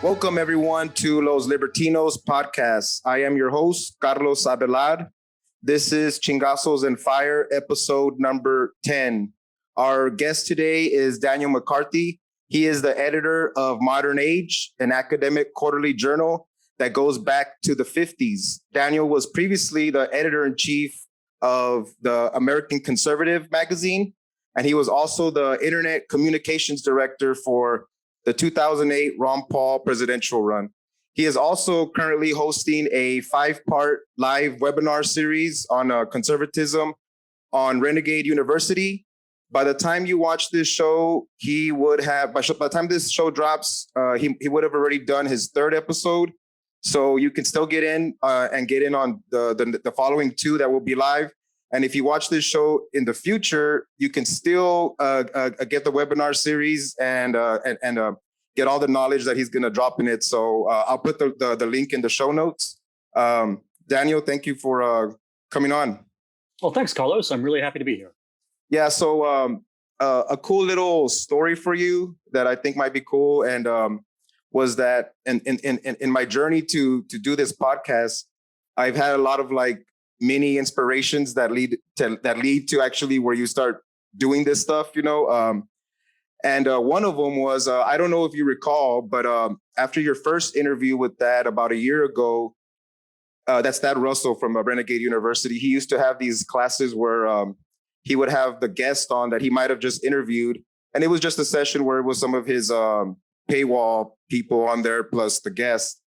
Welcome, everyone, to Los Libertinos podcast. I am your host, Carlos Abelar. This is Chingazos and Fire, episode number 10. Our guest today is Daniel McCarthy. He is the editor of Modern Age, an academic quarterly journal that goes back to the 50s. Daniel was previously the editor-in-chief of the American Conservative magazine, and he was also the internet communications director for the 2008 Ron Paul presidential run. He is also currently hosting a 5-part live webinar series on conservatism on Renegade University. By the time you watch this show, he would have, by the time this show drops, he would have already done his 3rd episode. So you can still get in and get in on the following 2 that will be live. And if you watch this show in the future, you can still get the webinar series and get all the knowledge that he's going to drop in it. So I'll put the link in the show notes. Daniel, thank you for coming on. Well, thanks, Carlos. I'm really happy to be here. Yeah, so a cool little story for you that I think might be cool, and was that in my journey to do this podcast, I've had a lot of like mini inspirations that lead to actually where you start doing this stuff, you know. And one of them was, I don't know if you recall, but after your first interview with Thad about a year ago, that's Thad Russell from Renegade University. He used to have these classes where he would have the guest on that he might have just interviewed. And it was just a session where it was some of his paywall people on there plus the guest.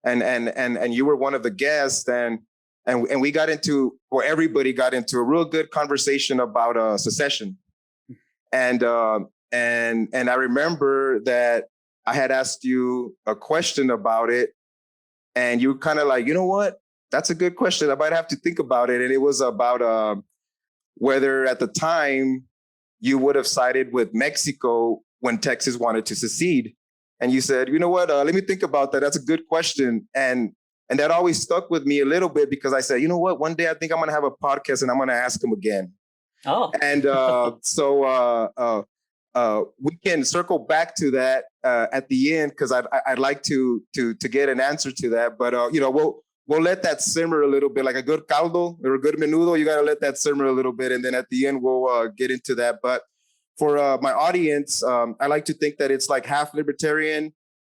And you were one of the guests. And we got into, or everybody got into a real good conversation about secession. And I remember that I had asked you a question about it, and you were kind of like, you know what? That's a good question. I might have to think about it. And it was about whether at the time you would have sided with Mexico when Texas wanted to secede. And you said, you know what? Let me think about that. That's a good question. And that always stuck with me a little bit because I said, you know what? One day I think I'm going to have a podcast and I'm going to ask him again. Oh. And we can circle back to that at the end because I'd like to get an answer to that. But you know, we'll let that simmer a little bit, like a good caldo or a good menudo. You got to let that simmer a little bit, and then at the end we'll get into that. But for my audience, I like to think that it's like half libertarian,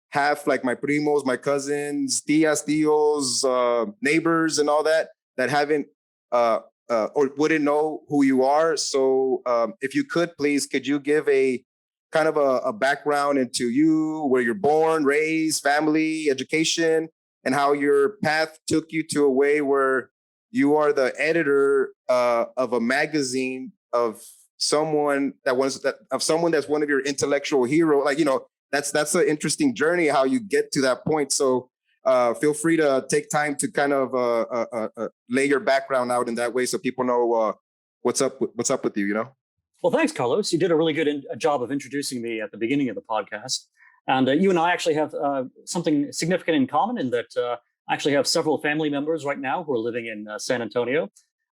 half like my primos, my cousins, tias, tios, neighbors, and all that haven't or wouldn't know who you are. So if you could you give a kind of a background into you, where you're born, raised, family, education, and how your path took you to a way where you are the editor of a magazine of someone that's one of your intellectual heroes. Like, you know, that's an interesting journey, how you get to that point. So feel free to take time to kind of lay your background out in that way so people know what's up with you, you know? Well, thanks, Carlos. You did a really good job of introducing me at the beginning of the podcast. And you and I actually have something significant in common in that I actually have several family members right now who are living in San Antonio.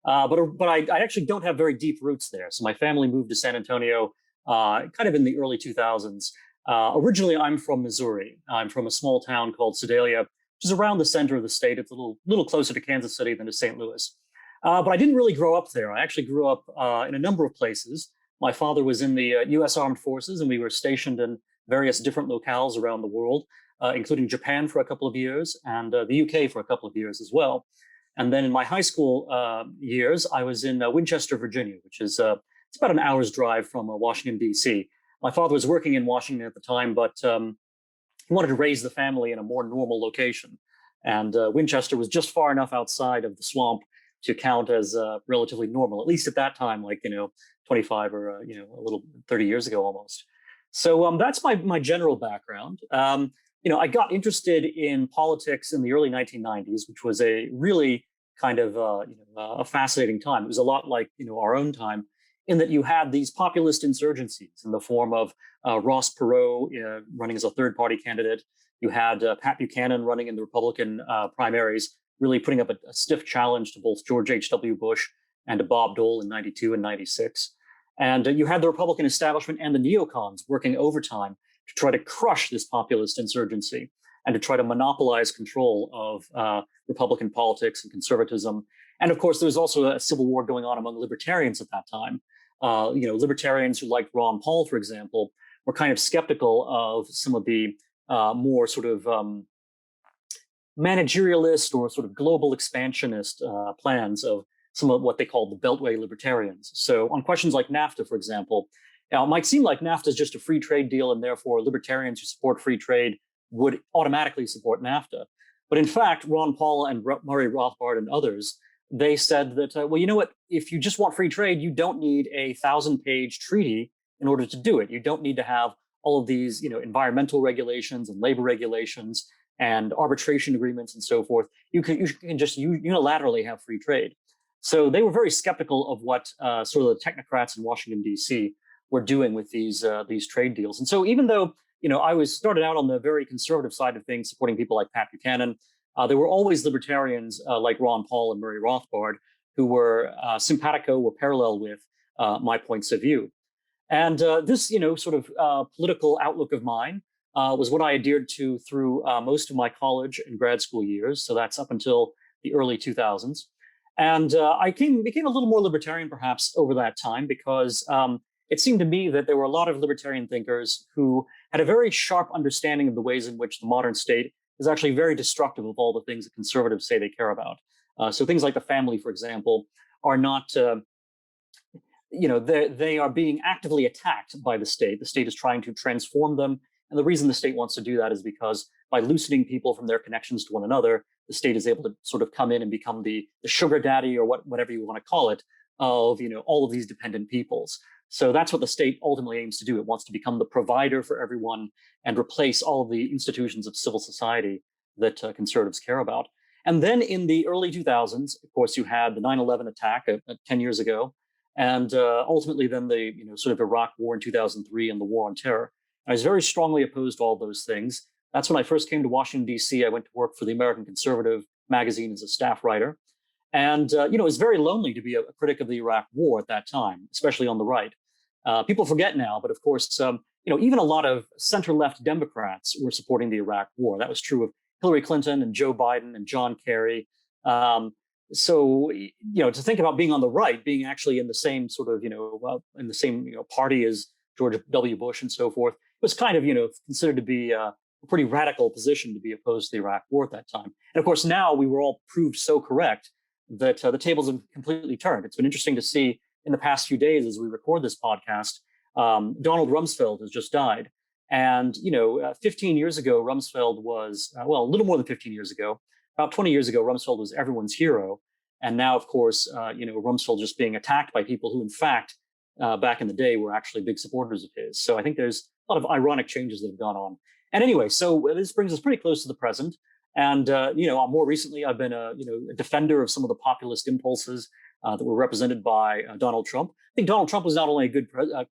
But I actually don't have very deep roots there. So my family moved to San Antonio kind of in the early 2000s. Originally, I'm from Missouri. I'm from a small town called Sedalia, which is around the center of the state. It's a little closer to Kansas City than to St. Louis. But I didn't really grow up there. I actually grew up in a number of places. My father was in the U.S. Armed Forces, and we were stationed in various different locales around the world, including Japan for a couple of years and the U.K. for a couple of years as well. And then in my high school years, I was in Winchester, Virginia, which is it's about an hour's drive from Washington, D.C. My father was working in Washington at the time, but he wanted to raise the family in a more normal location. And Winchester was just far enough outside of the swamp to count as relatively normal, at least at that time, like, 25 or, a little 30 years ago almost. So that's my general background. I got interested in politics in the early 1990s, which was a really kind of a fascinating time. It was a lot like our own time, in that you had these populist insurgencies in the form of Ross Perot running as a third-party candidate. You had Pat Buchanan running in the Republican primaries, really putting up a stiff challenge to both George H.W. Bush and to Bob Dole in 92 and 96. And you had the Republican establishment and the neocons working overtime to try to crush this populist insurgency. and to try to monopolize control of Republican politics and conservatism. And of course, there was also a civil war going on among libertarians at that time. Libertarians who liked Ron Paul, for example, were kind of skeptical of some of the more sort of managerialist or sort of global expansionist plans of some of what they called the Beltway libertarians. So on questions like NAFTA, for example, now it might seem like NAFTA is just a free trade deal and therefore libertarians who support free trade would automatically support NAFTA. But in fact, Ron Paul and Murray Rothbard and others, they said that, well, you know what, if you just want free trade, you don't need a 1,000-page treaty in order to do it. You don't need to have all of these, environmental regulations and labor regulations and arbitration agreements and so forth. You can just unilaterally have free trade. So they were very skeptical of what sort of the technocrats in Washington, D.C. were doing with these trade deals. And so even though I was started out on the very conservative side of things, supporting people like Pat Buchanan, there were always libertarians like Ron Paul and Murray Rothbard who were simpatico or parallel with my points of view. And this, sort of political outlook of mine was what I adhered to through most of my college and grad school years. So that's up until the early 2000s. And I became a little more libertarian, perhaps, over that time, because it seemed to me that there were a lot of libertarian thinkers who had a very sharp understanding of the ways in which the modern state is actually very destructive of all the things that conservatives say they care about. So things like the family, for example, are not, they are being actively attacked by the state. The state is trying to transform them. And the reason the state wants to do that is because by loosening people from their connections to one another, the state is able to sort of come in and become the sugar daddy or whatever you want to call it of, all of these dependent peoples. So that's what the state ultimately aims to do. It wants to become the provider for everyone and replace all of the institutions of civil society that conservatives care about. And then in the early 2000s, of course, you had the 9/11 attack 10 years ago, and ultimately then the sort of Iraq War in 2003 and the War on Terror. I was very strongly opposed to all those things. That's when I first came to Washington, D.C. I went to work for the American Conservative magazine as a staff writer. And, it was very lonely to be a critic of the Iraq War at that time, especially on the right. People forget now, but of course, even a lot of center-left Democrats were supporting the Iraq War. That was true of Hillary Clinton and Joe Biden and John Kerry. So, to think about being on the right, being actually in the same sort of, in the same, party as George W. Bush and so forth, was kind of, considered to be a pretty radical position to be opposed to the Iraq War at that time. And of course, now we were all proved so correct that the tables have completely turned. It's been interesting to see in the past few days as we record this podcast, Donald Rumsfeld has just died. And, 15 years ago, Rumsfeld was, a little more than 15 years ago, about 20 years ago, Rumsfeld was everyone's hero. And now, of course, Rumsfeld just being attacked by people who, in fact, back in the day were actually big supporters of his. So I think there's a lot of ironic changes that have gone on. And anyway, so this brings us pretty close to the present. And, more recently, I've been a defender of some of the populist impulses that were represented by Donald Trump. I think Donald Trump was not only a good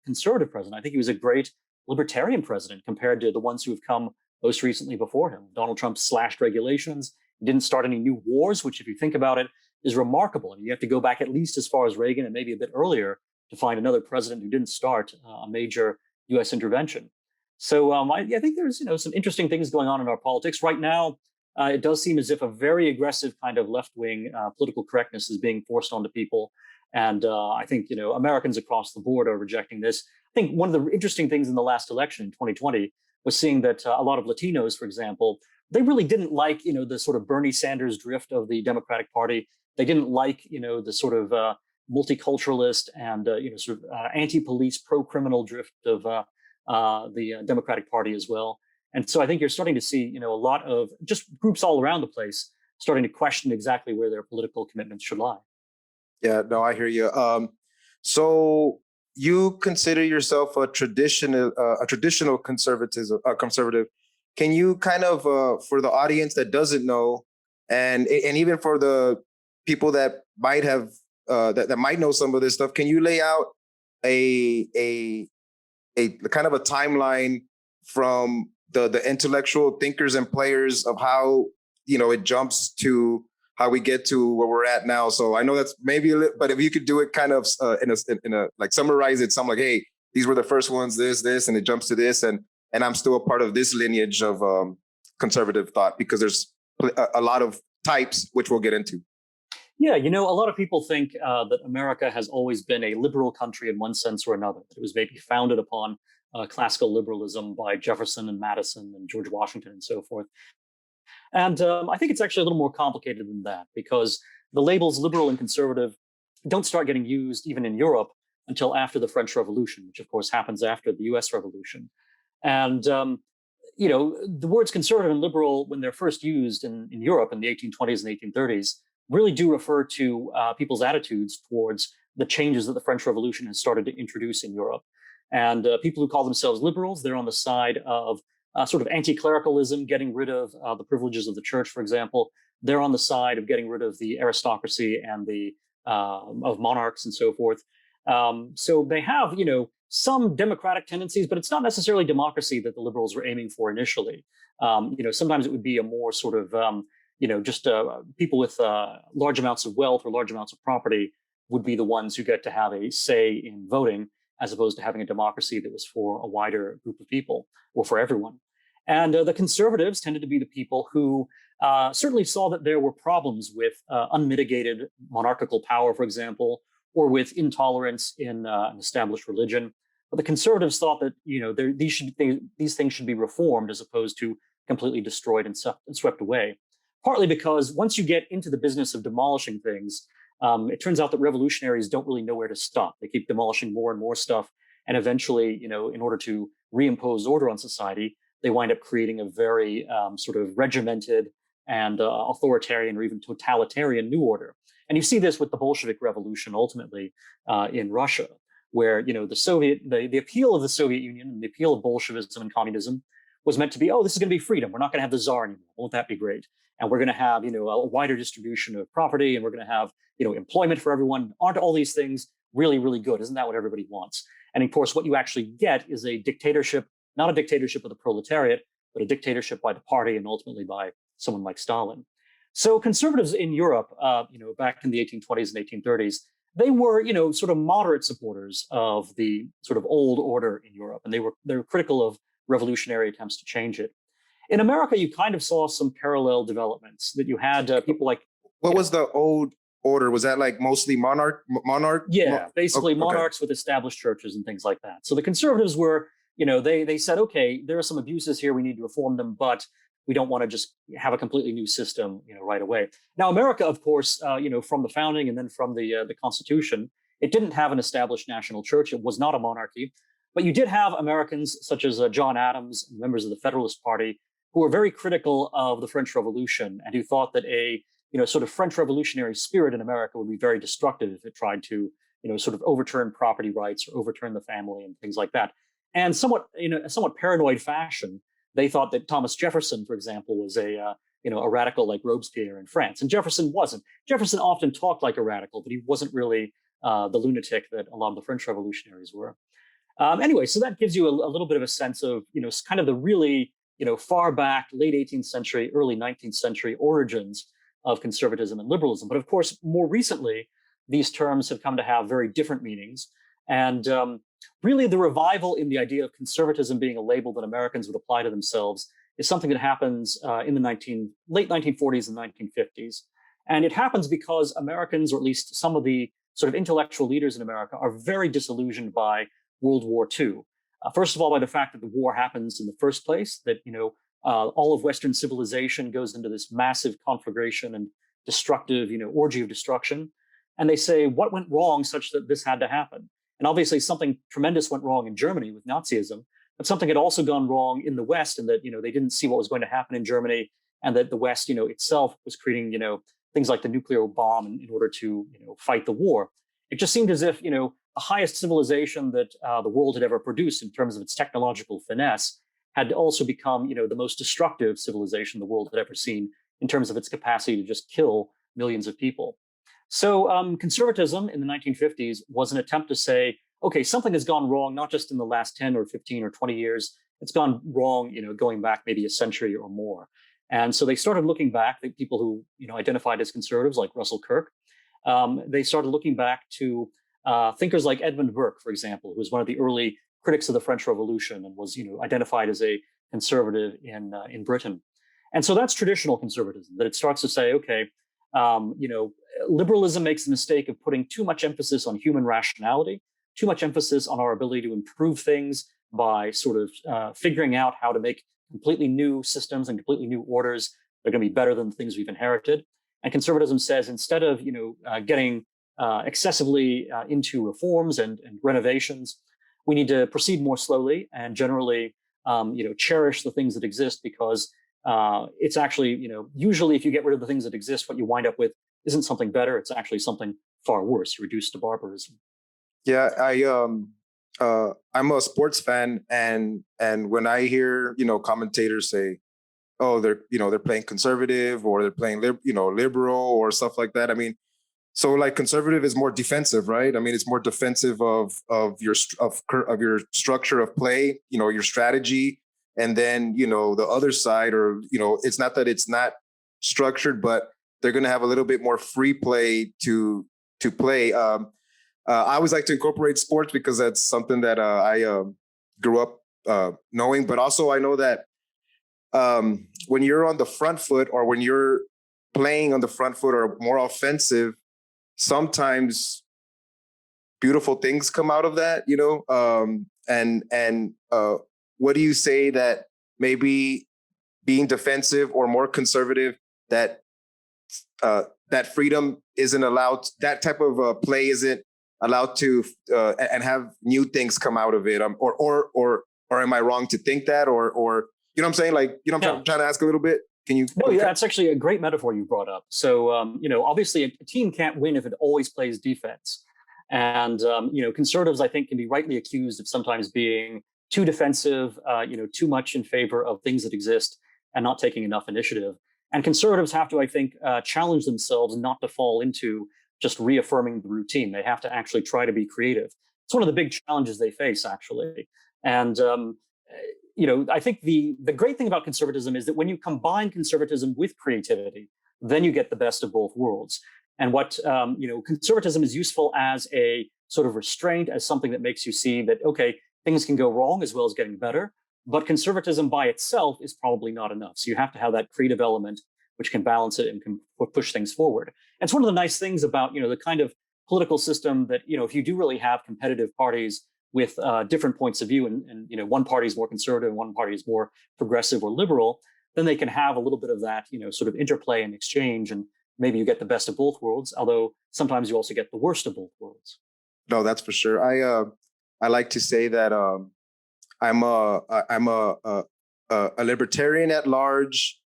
conservative president, I think he was a great libertarian president compared to the ones who have come most recently before him. Donald Trump slashed regulations, didn't start any new wars, which if you think about it, is remarkable. I mean, you have to go back at least as far as Reagan and maybe a bit earlier to find another president who didn't start a major U.S. intervention. So I think there's some interesting things going on in our politics right now. It does seem as if a very aggressive kind of left-wing political correctness is being forced onto people, and I think Americans across the board are rejecting this. I think one of the interesting things in the last election in 2020 was seeing that a lot of Latinos, for example, they really didn't like the sort of Bernie Sanders drift of the Democratic Party. They didn't like the sort of multiculturalist and sort of anti-police, pro-criminal drift of the Democratic Party as well. And so I think you're starting to see a lot of just groups all around the place starting to question exactly where their political commitments should lie. Yeah, no, I hear you. So you consider yourself a traditional conservative. Can you kind of, for the audience that doesn't know, and even for the people that might have that might know some of this stuff, can you lay out a kind of a timeline from the intellectual thinkers and players of how it jumps to how we get to where we're at now? So I know that's maybe a little, but if you could do it kind of in a like summarize it, some like, hey, these were the first ones, this, and it jumps to this, and I'm still a part of this lineage of conservative thought, because there's a lot of types, which we'll get into. Yeah, a lot of people think that America has always been a liberal country in one sense or another. That it was maybe founded upon classical liberalism by Jefferson and Madison and George Washington and so forth. And I think it's actually a little more complicated than that, because the labels liberal and conservative don't start getting used even in Europe until after the French Revolution, which of course happens after the US Revolution. And, the words conservative and liberal, when they're first used in Europe in the 1820s and 1830s, really do refer to people's attitudes towards the changes that the French Revolution has started to introduce in Europe. And people who call themselves liberals, they're on the side of sort of anti-clericalism, getting rid of the privileges of the church, for example. They're on the side of getting rid of the aristocracy and the of monarchs and so forth. So they have, some democratic tendencies, but it's not necessarily democracy that the liberals were aiming for initially. Sometimes it would be a more sort of, just people with large amounts of wealth or large amounts of property would be the ones who get to have a say in voting, as opposed to having a democracy that was for a wider group of people or for everyone. And the conservatives tended to be the people who certainly saw that there were problems with unmitigated monarchical power, for example, or with intolerance in an established religion. But the conservatives thought that these things should be reformed as opposed to completely destroyed and swept away. Partly because once you get into the business of demolishing things, it turns out that revolutionaries don't really know where to stop. They keep demolishing more and more stuff, and eventually, in order to reimpose order on society, they wind up creating a very sort of regimented and authoritarian or even totalitarian new order. And you see this with the Bolshevik Revolution ultimately in Russia, where the appeal of the Soviet Union and the appeal of Bolshevism and communism was meant to be, this is going to be freedom. We're not going to have the czar anymore. Won't that be great? And we're going to have a wider distribution of property, and we're going to have employment for everyone. Aren't all these things really, really good? Isn't that what everybody wants? And of course, what you actually get is a dictatorship, not a dictatorship of the proletariat, but a dictatorship by the party and ultimately by someone like Stalin. So conservatives in Europe, back in the 1820s and 1830s, they were, sort of moderate supporters of the sort of old order in Europe, and they were critical of revolutionary attempts to change it. In America, you kind of saw some parallel developments that you had people like. What was the old order? Was that like mostly monarch? Yeah, basically monarchs with established churches and things like that. So the conservatives were, they said, okay, there are some abuses here, we need to reform them, but we don't want to just have a completely new system, right away. Now, America, of course, from the founding and then from the Constitution, it didn't have an established national church. It was not a monarchy, but you did have Americans such as John Adams, members of the Federalist Party, who were very critical of the French Revolution and who thought that a sort of French revolutionary spirit in America would be very destructive if it tried to sort of overturn property rights or overturn the family and things like that. And somewhat a somewhat paranoid fashion, they thought that Thomas Jefferson, for example, was a radical like Robespierre in France, and Jefferson wasn't. Jefferson often talked like a radical, but he wasn't really the lunatic that a lot of the French revolutionaries were. Anyway, so that gives you a little bit of a sense of kind of the really far back, late 18th century, early 19th century origins of conservatism and liberalism. But of course, more recently, these terms have come to have very different meanings. And really, the revival in the idea of conservatism being a label that Americans would apply to themselves is something that happens in the late 1940s and 1950s. And it happens because Americans, or at least some of the sort of intellectual leaders in America, are very disillusioned by World War II. First of all, by the fact that the war happens in the first place, that all of Western civilization goes into this massive conflagration and destructive, orgy of destruction. And they say, what went wrong such that this had to happen? And obviously something tremendous went wrong in Germany with Nazism, but something had also gone wrong in the West, in that, they didn't see what was going to happen in Germany, and that the West, itself was creating, things like the nuclear bomb in order to, fight the war. It just seemed as if, the highest civilization that the world had ever produced in terms of its technological finesse had also become, the most destructive civilization the world had ever seen in terms of its capacity to just kill millions of people. So conservatism in the 1950s was an attempt to say, okay, something has gone wrong, not just in the last 10 or 15 or 20 years. It's gone wrong, going back maybe a century or more. And so they started looking back, the people who, identified as conservatives like Russell Kirk, they started looking back to thinkers like Edmund Burke, for example, who was one of the early critics of the French Revolution and was, identified as a conservative in Britain. And so that's traditional conservatism, that it starts to say, okay, liberalism makes the mistake of putting too much emphasis on human rationality, too much emphasis on our ability to improve things by sort of figuring out how to make completely new systems and completely new orders that are going to be better than the things we've inherited. And conservatism says instead of getting excessively into reforms and renovations, we need to proceed more slowly and generally cherish the things that exist, because it's actually, usually if you get rid of the things that exist, what you wind up with isn't something better. It's actually something far worse. You reduce to barbarism. Yeah, I'm a sports fan, and when I hear commentators say, oh, they're playing conservative, or they're playing liberal or stuff like that. I mean, so like conservative is more defensive, right? I mean, it's more defensive of your structure of play, your strategy, and then the other side, or it's not that it's not structured, but they're going to have a little bit more free play to play. I always like to incorporate sports because that's something that I grew up knowing, but also I know that when you're on the front foot, or when you're playing on the front foot or more offensive, sometimes beautiful things come out of that, and what do you say that maybe being defensive or more conservative, that that freedom isn't allowed, that type of play isn't allowed to and have new things come out of it, or am I wrong to think that, or what I'm saying, like I'm trying to ask a little bit. Can you? No, yeah, that's actually a great metaphor you brought up. So, obviously a team can't win if it always plays defense. And, conservatives, I think, can be rightly accused of sometimes being too defensive, too much in favor of things that exist and not taking enough initiative. And conservatives have to, I think, challenge themselves not to fall into just reaffirming the routine. They have to actually try to be creative. It's one of the big challenges they face, actually. And, I think the great thing about conservatism is that when you combine conservatism with creativity, then you get the best of both worlds. And what conservatism is useful as a sort of restraint, as something that makes you see that, okay, things can go wrong as well as getting better. But conservatism by itself is probably not enough. So you have to have that creative element which can balance it and can push things forward. And it's one of the nice things about the kind of political system that if you do really have competitive parties with different points of view, and one party is more conservative, and one party is more progressive or liberal, then they can have a little bit of that sort of interplay and exchange, and maybe you get the best of both worlds. Although sometimes you also get the worst of both worlds. No, that's for sure. I like to say that I'm a libertarian at large,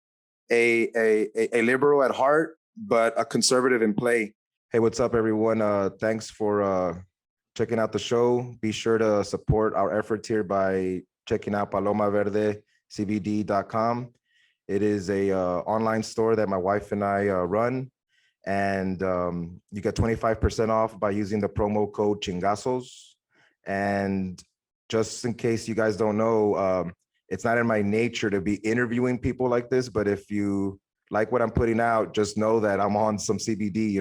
a liberal at heart, but a conservative in play. Hey, what's up, everyone? Thanks for checking out the show. Be sure to support our efforts here by checking out palomaverdecbd.com. It is a online store that my wife and I run, and you get 25% off by using the promo code Chingazos. And just in case you guys don't know, it's not in my nature to be interviewing people like this, but if you like what I'm putting out, just know that I'm on some CBD.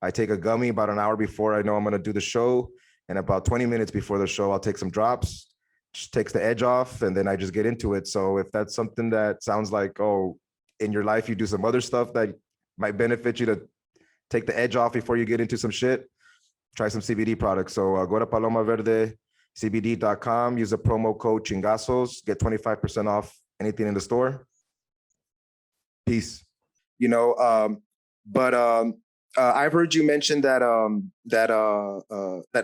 I take a gummy about an hour before I know I'm going to do the show. And about 20 minutes before the show, I'll take some drops, just takes the edge off, and then I just get into it. So if that's something that sounds like, oh, in your life, you do some other stuff that might benefit you to take the edge off before you get into some shit, try some CBD products. So go to palomaverdecbd.com, use the promo code Chingazos, get 25% off anything in the store. Peace. I've heard you mention that that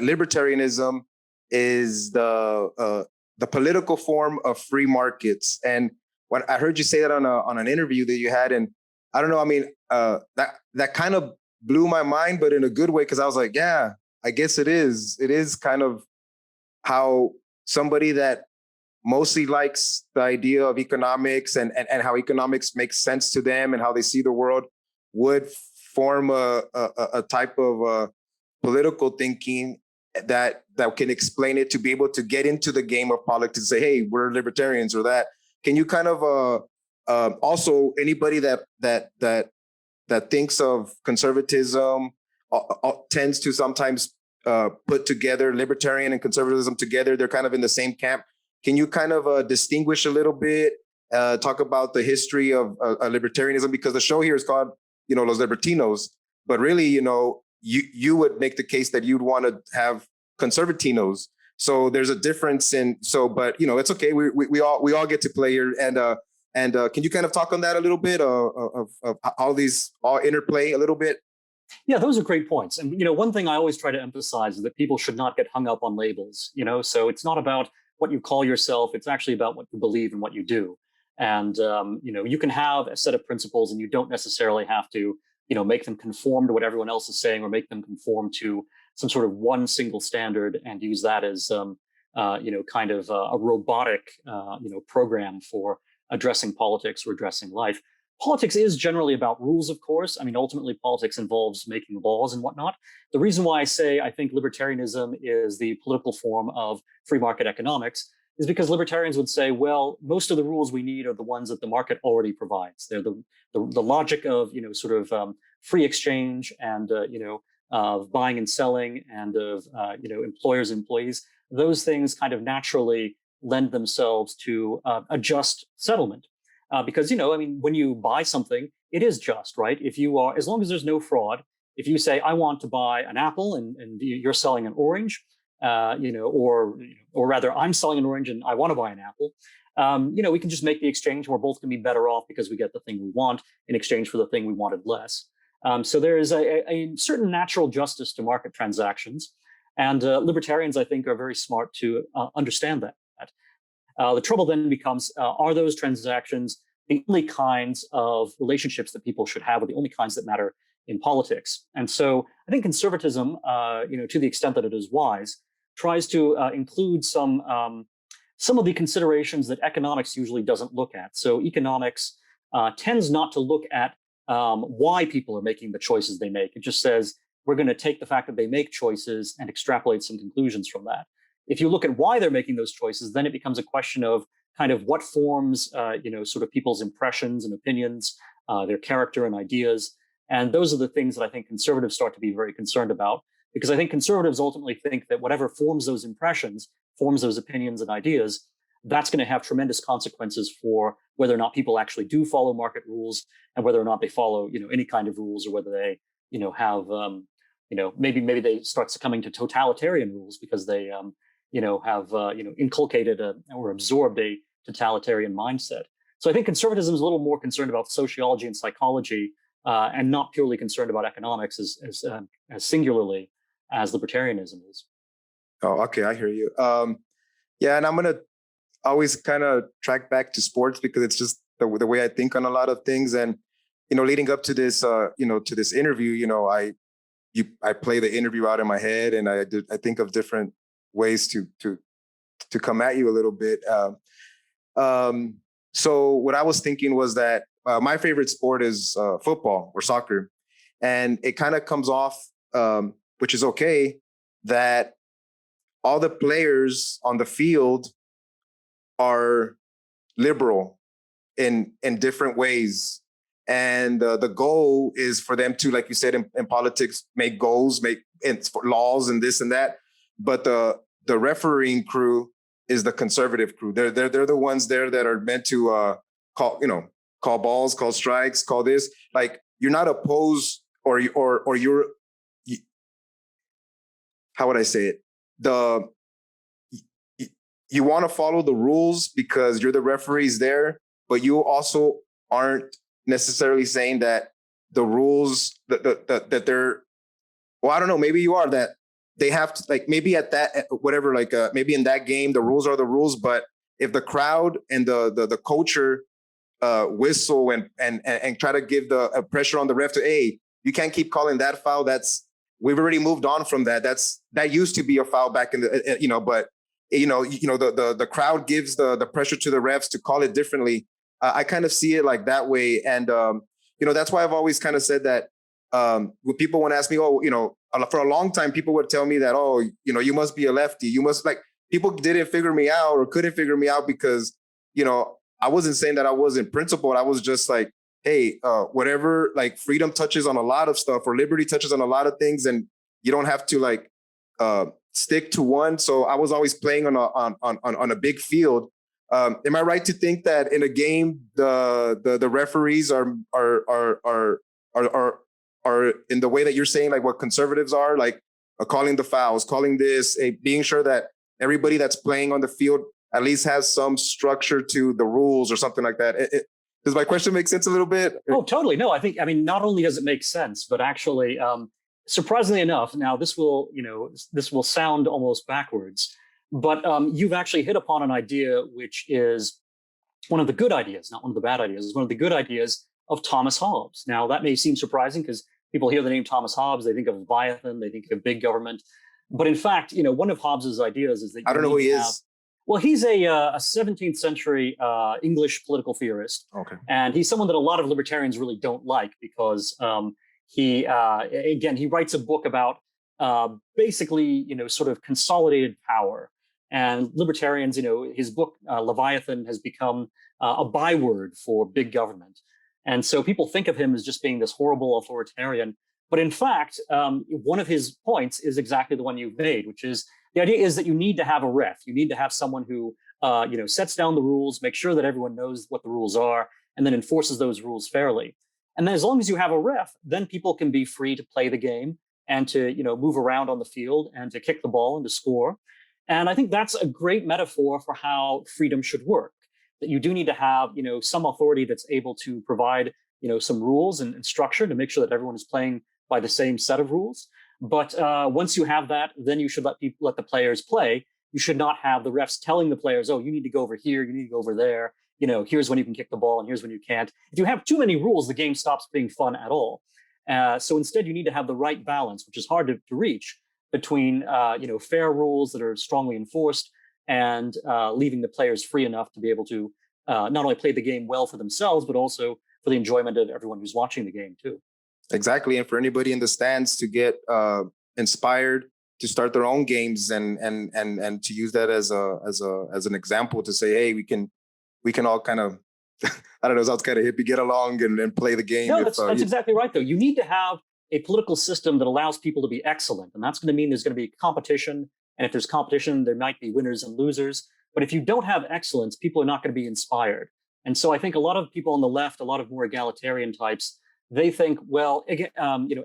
libertarianism is the political form of free markets. And when I heard you say that on an interview that you had, and I don't know, I mean, that kind of blew my mind, but in a good way, because I was like, yeah, I guess it is. It is kind of how somebody that mostly likes the idea of economics and how economics makes sense to them and how they see the world would form a type of political thinking that can explain it, to be able to get into the game of politics and say, hey, we're libertarians or that. Can you kind of also, anybody that thinks of conservatism tends to sometimes put together libertarian and conservatism together. They're kind of in the same camp. Can you kind of distinguish a little bit talk about the history of libertarianism, because the show here is called, Los Libertinos, but really, you would make the case that you'd want to have Conservatinos. So there's a difference but it's okay. We all get to play here, and can you kind of talk on that a little bit of how these all interplay a little bit? Yeah, those are great points. And one thing I always try to emphasize is that people should not get hung up on labels. So it's not about what you call yourself; it's actually about what you believe and what you do. And you can have a set of principles, and you don't necessarily have to make them conform to what everyone else is saying, or make them conform to some sort of one single standard and use that as kind of a robotic program for addressing politics or addressing life. Politics is generally about rules, of course. I mean, ultimately, politics involves making laws and whatnot. The reason why I say I think libertarianism is the political form of free market economics is because libertarians would say, well, most of the rules we need are the ones that the market already provides. They're the logic of free exchange and of buying and selling and of employers and employees. Those things kind of naturally lend themselves to a just settlement. Because, when you buy something, it is just, right? As long as there's no fraud, if you say, I want to buy an apple and you're selling an orange, or rather I'm selling an orange and I want to buy an apple, we can just make the exchange. We're both going to be better off because we get the thing we want in exchange for the thing we wanted less. So there is a certain natural justice to market transactions. And libertarians, I think, are very smart to understand that. The trouble then becomes, are those transactions the only kinds of relationships that people should have, or the only kinds that matter in politics? And so I think conservatism, to the extent that it is wise, tries to include some of the considerations that economics usually doesn't look at. So economics tends not to look at why people are making the choices they make. It just says, we're going to take the fact that they make choices and extrapolate some conclusions from that. If you look at why they're making those choices, then it becomes a question of kind of what forms, sort of people's impressions and opinions, their character and ideas. And those are the things that I think conservatives start to be very concerned about, because I think conservatives ultimately think that whatever forms those impressions, forms those opinions and ideas, that's going to have tremendous consequences for whether or not people actually do follow market rules, and whether or not they follow, any kind of rules, or whether they, have, maybe they start succumbing to totalitarian rules because they, have inculcated or absorbed a totalitarian mindset. So I think conservatism is a little more concerned about sociology and psychology, and not purely concerned about economics as singularly as libertarianism is. Oh, okay, I hear you. Yeah, and I'm gonna always kind of track back to sports because it's just the way I think on a lot of things. And leading up to this, to this interview, I play the interview out in my head, and I think of different ways to come at you a little bit. So what I was thinking was that my favorite sport is football or soccer, and it kind of comes off, which is okay, that all the players on the field are liberal in different ways. And the goal is for them to, like you said, in politics, make goals, make laws and this and that. But the refereeing crew is the conservative crew. They're the ones there that are meant to call balls, call strikes, call this. Like, you're not opposed, or you're, how would I say it? You want to follow the rules because you're the referees there, but you also aren't necessarily saying that the rules that they're, well, I don't know, maybe you are, that they have to, like, maybe at that, whatever, like maybe in that game, the rules are the rules, but if the crowd and the culture whistle and try to give the pressure on the ref to, hey, you can't keep calling that foul. We've already moved on from that. That used to be a foul back in the, but the crowd gives the pressure to the refs to call it differently. I kind of see it like that way. And, that's why I've always kind of said that when people want to ask me, for a long time, people would tell me that, you must be a lefty. You must, like, people didn't figure me out or couldn't figure me out because, I wasn't saying that I wasn't principled. I was just like, hey, whatever, like, freedom touches on a lot of stuff, or liberty touches on a lot of things, and you don't have to, like, stick to one. So I was always playing on a big field. Am I right to think that in a game the referees are in the way that you're saying, like what conservatives are, like calling the fouls, calling this, being sure that everybody that's playing on the field at least has some structure to the rules or something like that? Does my question make sense a little bit? Oh, totally. No, I mean, not only does it make sense, but actually, surprisingly enough, now this will sound almost backwards, but you've actually hit upon an idea which is one of the good ideas, not one of the bad ideas. It's one of the good ideas of Thomas Hobbes. Now, that may seem surprising because people hear the name Thomas Hobbes, they think of Leviathan, they think of big government. But in fact, one of Hobbes's ideas is that I don't know who he is. Well, he's a 17th century English political theorist. Okay. And he's someone that a lot of libertarians really don't like because he writes a book about basically, sort of consolidated power. And libertarians, his book, Leviathan, has become a byword for big government. And so people think of him as just being this horrible authoritarian. But in fact, one of his points is exactly the one you've made, which is the idea is that you need to have a ref. You need to have someone who, sets down the rules, make sure that everyone knows what the rules are, and then enforces those rules fairly. And then as long as you have a ref, then people can be free to play the game and to, move around on the field and to kick the ball and to score. And I think that's a great metaphor for how freedom should work, that you do need to have, some authority that's able to provide, some rules and structure to make sure that everyone is playing by the same set of rules. But once you have that, then you should let the players play. You should not have the refs telling the players, oh, you need to go over here, you need to go over there. Here's when you can kick the ball and here's when you can't. If you have too many rules, the game stops being fun at all. So instead, you need to have the right balance, which is hard to reach, between fair rules that are strongly enforced and leaving the players free enough to be able to not only play the game well for themselves, but also for the enjoyment of everyone who's watching the game too. Exactly, and for anybody in the stands to get inspired to start their own games and to use that as an example to say, hey, we can all kind of I don't know, sounds kind of hippie, get along and play the game. No, that's exactly right, though. You need to have a political system that allows people to be excellent. And that's going to mean there's going to be competition. And if there's competition, there might be winners and losers. But if you don't have excellence, people are not going to be inspired. And so I think a lot of people on the left, a lot of more egalitarian types, they think, well,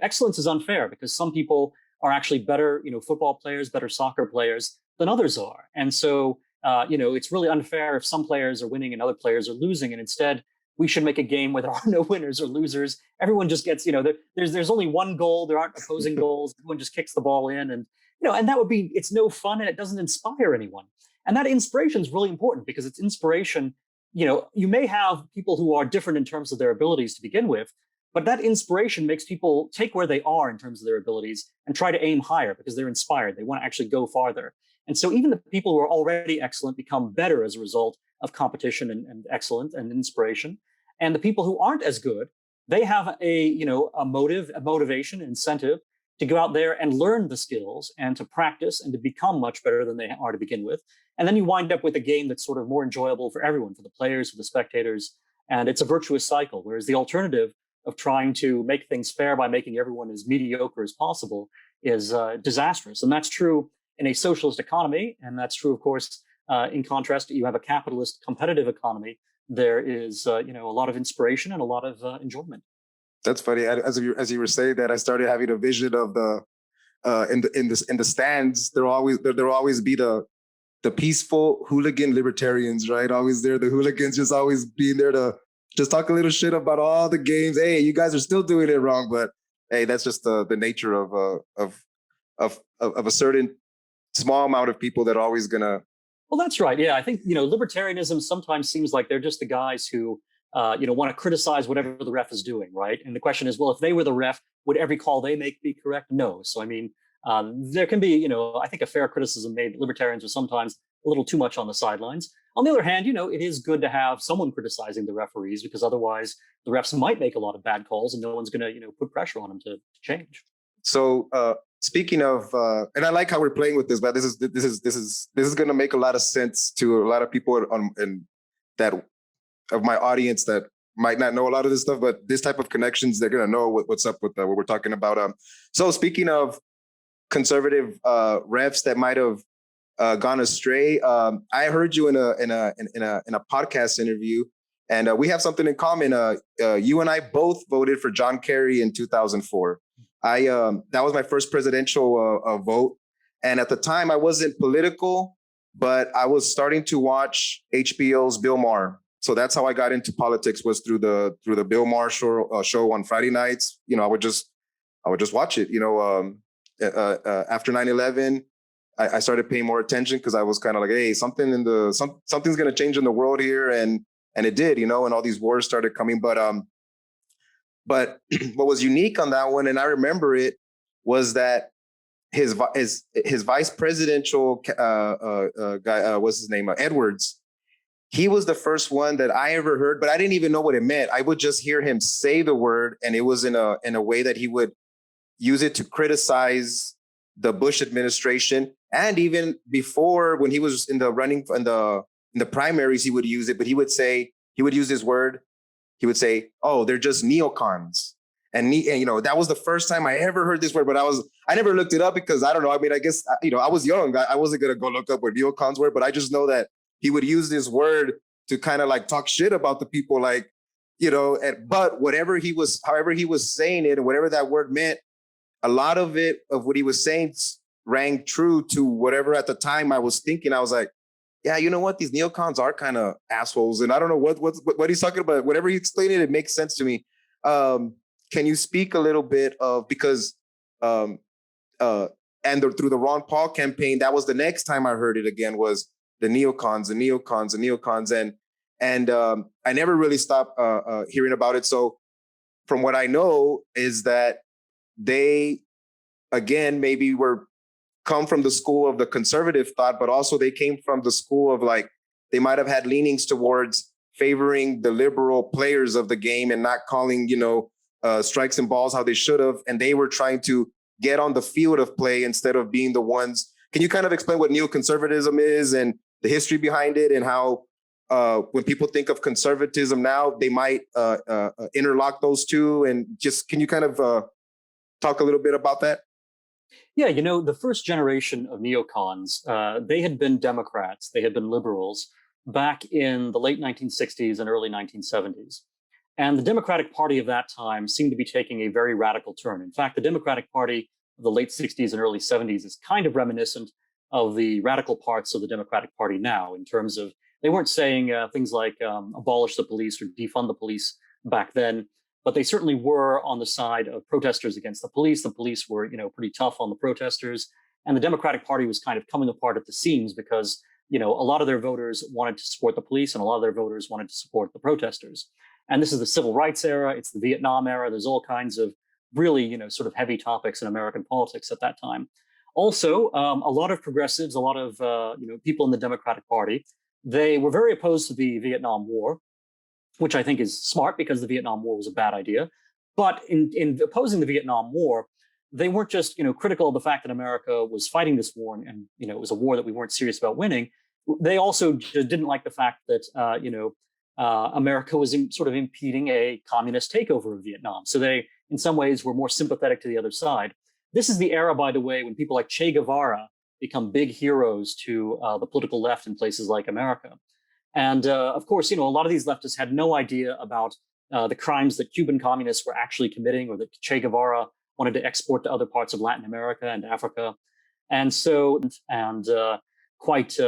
excellence is unfair because some people are actually better, football players, better soccer players than others are. And so, it's really unfair if some players are winning and other players are losing. And instead, we should make a game where there are no winners or losers. Everyone just gets, there's only one goal. There aren't opposing goals. Everyone just kicks the ball in, and and that would be, it's no fun and it doesn't inspire anyone. And that inspiration is really important because it's inspiration. You may have people who are different in terms of their abilities to begin with, but that inspiration makes people take where they are in terms of their abilities and try to aim higher because they're inspired. They want to actually go farther. And so even the people who are already excellent become better as a result of competition and excellence and inspiration. And the people who aren't as good, they have a motivation, incentive to go out there and learn the skills and to practice and to become much better than they are to begin with. And then you wind up with a game that's sort of more enjoyable for everyone, for the players, for the spectators. And it's a virtuous cycle, whereas the alternative of trying to make things fair by making everyone as mediocre as possible is disastrous. And that's true in a socialist economy. And that's true, of course, in contrast, you have a capitalist competitive economy. There is, a lot of inspiration and a lot of enjoyment. That's funny. As you were saying that, I started having a vision of in the stands. There'll always be the peaceful hooligan libertarians, right? Always there, the hooligans just always being there to just talk a little shit about all the games. Hey, you guys are still doing it wrong, but hey, that's just the nature of a certain small amount of people that are always gonna. Well, that's right. Yeah, I think libertarianism sometimes seems like they're just the guys who want to criticize whatever the ref is doing, right? And the question is, well, if they were the ref, would every call they make be correct? No. So I mean, there can be, I think a fair criticism made. Libertarians are sometimes a little too much on the sidelines. On the other hand, it is good to have someone criticizing the referees because otherwise the refs might make a lot of bad calls and no one's going to, put pressure on them to change. So speaking of, and I like how we're playing with this, but this is going to make a lot of sense to a lot of people of my audience that might not know a lot of this stuff, but this type of connections, they're going to know what's up with what we're talking about. So speaking of conservative refs that might have gone astray. I heard you in a podcast interview, and we have something in common. You and I both voted for John Kerry in 2004. I That was my first presidential vote, and at the time I wasn't political, but I was starting to watch HBO's Bill Maher. So that's how I got into politics, was through the Bill Maher show on Friday nights. I would just watch it. After 9/11, I started paying more attention because I was kind of like, hey, something's going to change in the world here, and it did, and all these wars started coming. But what was unique on that one, and I remember it, was that his vice presidential guy, what's his name, Edwards. He was the first one that I ever heard, but I didn't even know what it meant. I would just hear him say the word, and it was in a way that he would use it to criticize the Bush administration. And even before, when he was in the running in the primaries, he would use it, but he would use this word. He would say, "Oh, they're just neocons." And that was the first time I ever heard this word, but I never looked it up because I don't know. I mean, I guess, I was young. I wasn't going to go look up what neocons were, but I just know that he would use this word to kind of like talk shit about the people, like, but however he was saying it, and whatever that word meant, a lot of what he was saying rang true to whatever at the time I was thinking. I was like, yeah, you know what? These neocons are kind of assholes. And I don't know what he's talking about. Whatever he explained it makes sense to me. Can you speak a little bit of, because through the Ron Paul campaign, that was the next time I heard it again, was the neocons, and I never really stopped hearing about it. So from what I know is that they, again, maybe come from the school of the conservative thought, but also they came from the school of, like, they might have had leanings towards favoring the liberal players of the game and not calling, strikes and balls how they should have. And they were trying to get on the field of play instead of being the ones. Can you kind of explain what neoconservatism is and the history behind it, and how when people think of conservatism now, they might interlock those two? And just, can you kind of talk a little bit about that? Yeah, the first generation of neocons, they had been Democrats, they had been liberals back in the late 1960s and early 1970s. And the Democratic Party of that time seemed to be taking a very radical turn. In fact, the Democratic Party of the late 60s and early 70s is kind of reminiscent of the radical parts of the Democratic Party now, in terms of, they weren't saying things like abolish the police or defund the police back then, but they certainly were on the side of protesters against the police. The police were, pretty tough on the protesters. And the Democratic Party was kind of coming apart at the seams because, a lot of their voters wanted to support the police and a lot of their voters wanted to support the protesters. And this is the civil rights era. It's the Vietnam era. There's all kinds of really, sort of heavy topics in American politics at that time. Also, a lot of progressives, a lot of, people in the Democratic Party, they were very opposed to the Vietnam War, which I think is smart because the Vietnam War was a bad idea. But in opposing the Vietnam War, they weren't just, critical of the fact that America was fighting this war and it was a war that we weren't serious about winning. They also just didn't like the fact that, America was sort of impeding a communist takeover of Vietnam. So they, in some ways, were more sympathetic to the other side. This is the era, by the way, when people like Che Guevara become big heroes to the political left in places like America. And of course, a lot of these leftists had no idea about the crimes that Cuban communists were actually committing, or that Che Guevara wanted to export to other parts of Latin America and Africa. And so, quite,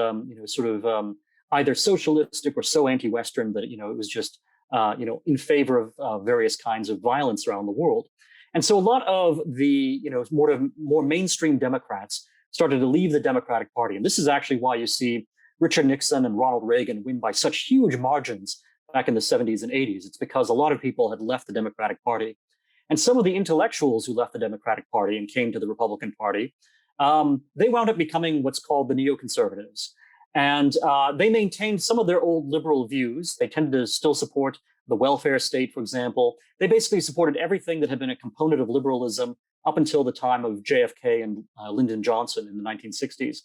either socialistic or so anti-Western that, it was just, in favor of various kinds of violence around the world. And so a lot of the, more mainstream Democrats started to leave the Democratic Party. And this is actually why you see Richard Nixon and Ronald Reagan win by such huge margins back in the 70s and 80s. It's because a lot of people had left the Democratic Party. And some of the intellectuals who left the Democratic Party and came to the Republican Party, they wound up becoming what's called the neoconservatives. And they maintained some of their old liberal views. They tended to still support the welfare state, for example. They basically supported everything that had been a component of liberalism up until the time of JFK and Lyndon Johnson in the 1960s.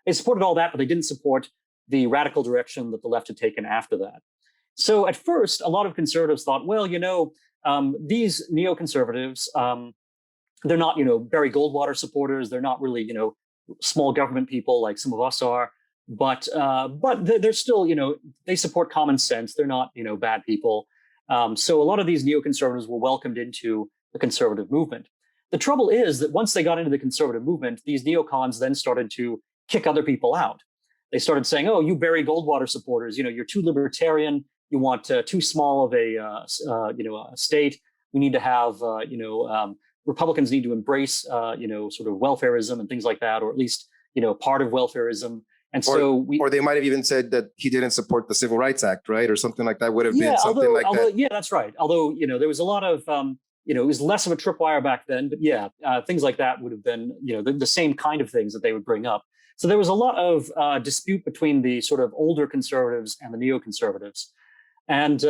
They supported all that, but they didn't support the radical direction that the left had taken after that. So at first, a lot of conservatives thought, well, these neoconservatives, they're not, Barry Goldwater supporters. They're not really, small government people like some of us are, but they're still, they support common sense. They're not, bad people. So a lot of these neoconservatives were welcomed into the conservative movement. The trouble is that once they got into the conservative movement, these neocons then started to kick other people out. They started saying, "Oh, you Barry Goldwater supporters, you're too libertarian. You want too small of a state. We need to have, Republicans need to embrace, sort of welfarism and things like that, or at least, part of welfarism." And so or they might have even said that he didn't support the Civil Rights Act, right? Or something like that would have been something like that. Yeah, that's right. Although, there was a lot of, it was less of a tripwire back then, but yeah, things like that would have been, the same kind of things that they would bring up. So there was a lot of dispute between the sort of older conservatives and the neoconservatives. And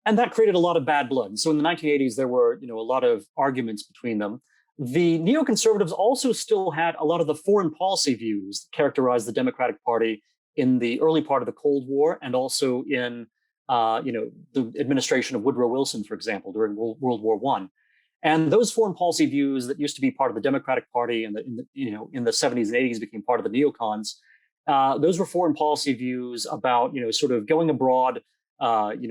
that created a lot of bad blood. So in the 1980s, there were, a lot of arguments between them. The neoconservatives also still had a lot of the foreign policy views that characterized the Democratic Party in the early part of the Cold War, and also in, the administration of Woodrow Wilson, for example, during World War I. And those foreign policy views that used to be part of the Democratic Party in the 70s and 80s became part of the neocons. Those were foreign policy views about, sort of going abroad,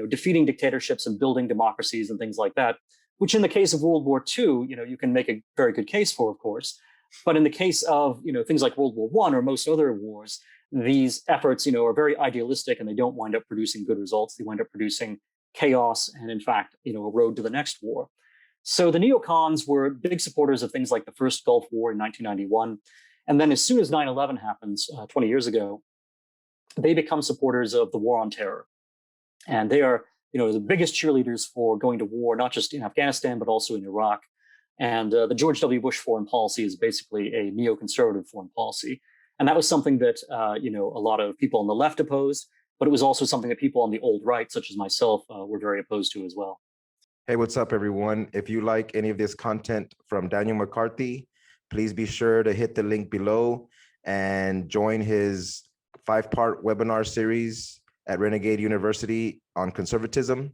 defeating dictatorships and building democracies and things like that, which in the case of World War II, you can make a very good case for, of course. But in the case of, things like World War I or most other wars, these efforts, are very idealistic, and they don't wind up producing good results. They wind up producing chaos and, in fact, a road to the next war. So the neocons were big supporters of things like the first Gulf War in 1991. And then as soon as 9/11 happens 20 years ago, they become supporters of the war on terror. And they are, the biggest cheerleaders for going to war, not just in Afghanistan, but also in Iraq. And the George W. Bush foreign policy is basically a neoconservative foreign policy. And that was something that, a lot of people on the left opposed, but it was also something that people on the old right, such as myself, were very opposed to as well. Hey, what's up, everyone? If you like any of this content from Daniel McCarthy, please be sure to hit the link below and join his 5-part webinar series at Renegade University on conservatism.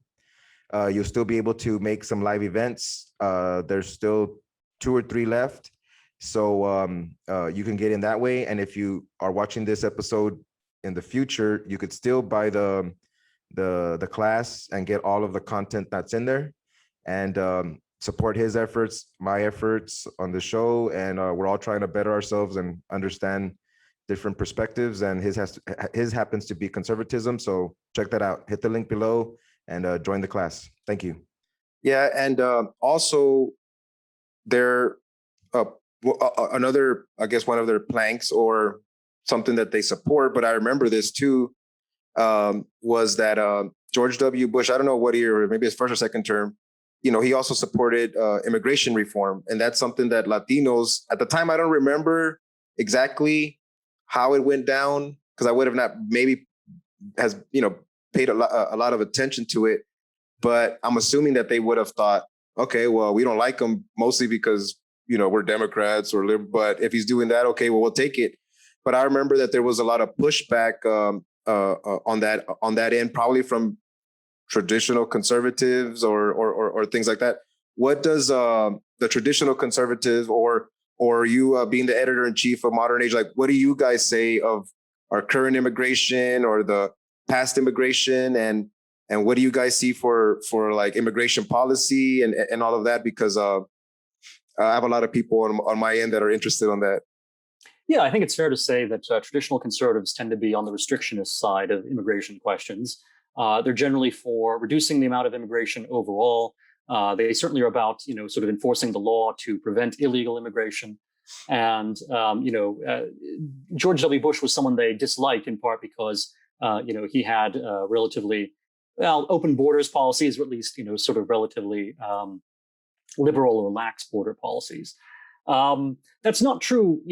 You'll still be able to make some live events. There's still 2 or 3 left. So you can get in that way. And if you are watching this episode in the future, you could still buy the class and get all of the content that's in there, and support his efforts, my efforts on the show. And we're all trying to better ourselves and understand different perspectives. And his happens to be conservatism. So check that out. Hit the link below and join the class. Thank you. Yeah, and also there another, I guess, one of their planks or something that they support, but I remember this too, was that George W. Bush, I don't know what year, maybe his first or second term, he also supported immigration reform. And that's something that Latinos, at the time, I don't remember exactly how it went down, because I would have not maybe paid a lot of attention to it. But I'm assuming that they would have thought, okay, well, we don't like him mostly because, we're Democrats or liberal, but if he's doing that, okay, well, we'll take it. But I remember that there was a lot of pushback on that end, probably from traditional conservatives or things like that. What does the traditional conservative or you being the editor-in-chief of Modern Age, like, what do you guys say of our current immigration or the past immigration, and what do you guys see for like immigration policy and all of that? Because I have a lot of people on my end that are interested on that. Yeah, I think it's fair to say that traditional conservatives tend to be on the restrictionist side of immigration questions. They're generally for reducing the amount of immigration overall. They certainly are about, sort of enforcing the law to prevent illegal immigration. And, George W. Bush was someone they disliked in part because, he had relatively, open borders policies, or at least, sort of relatively liberal or lax border policies. That's not true,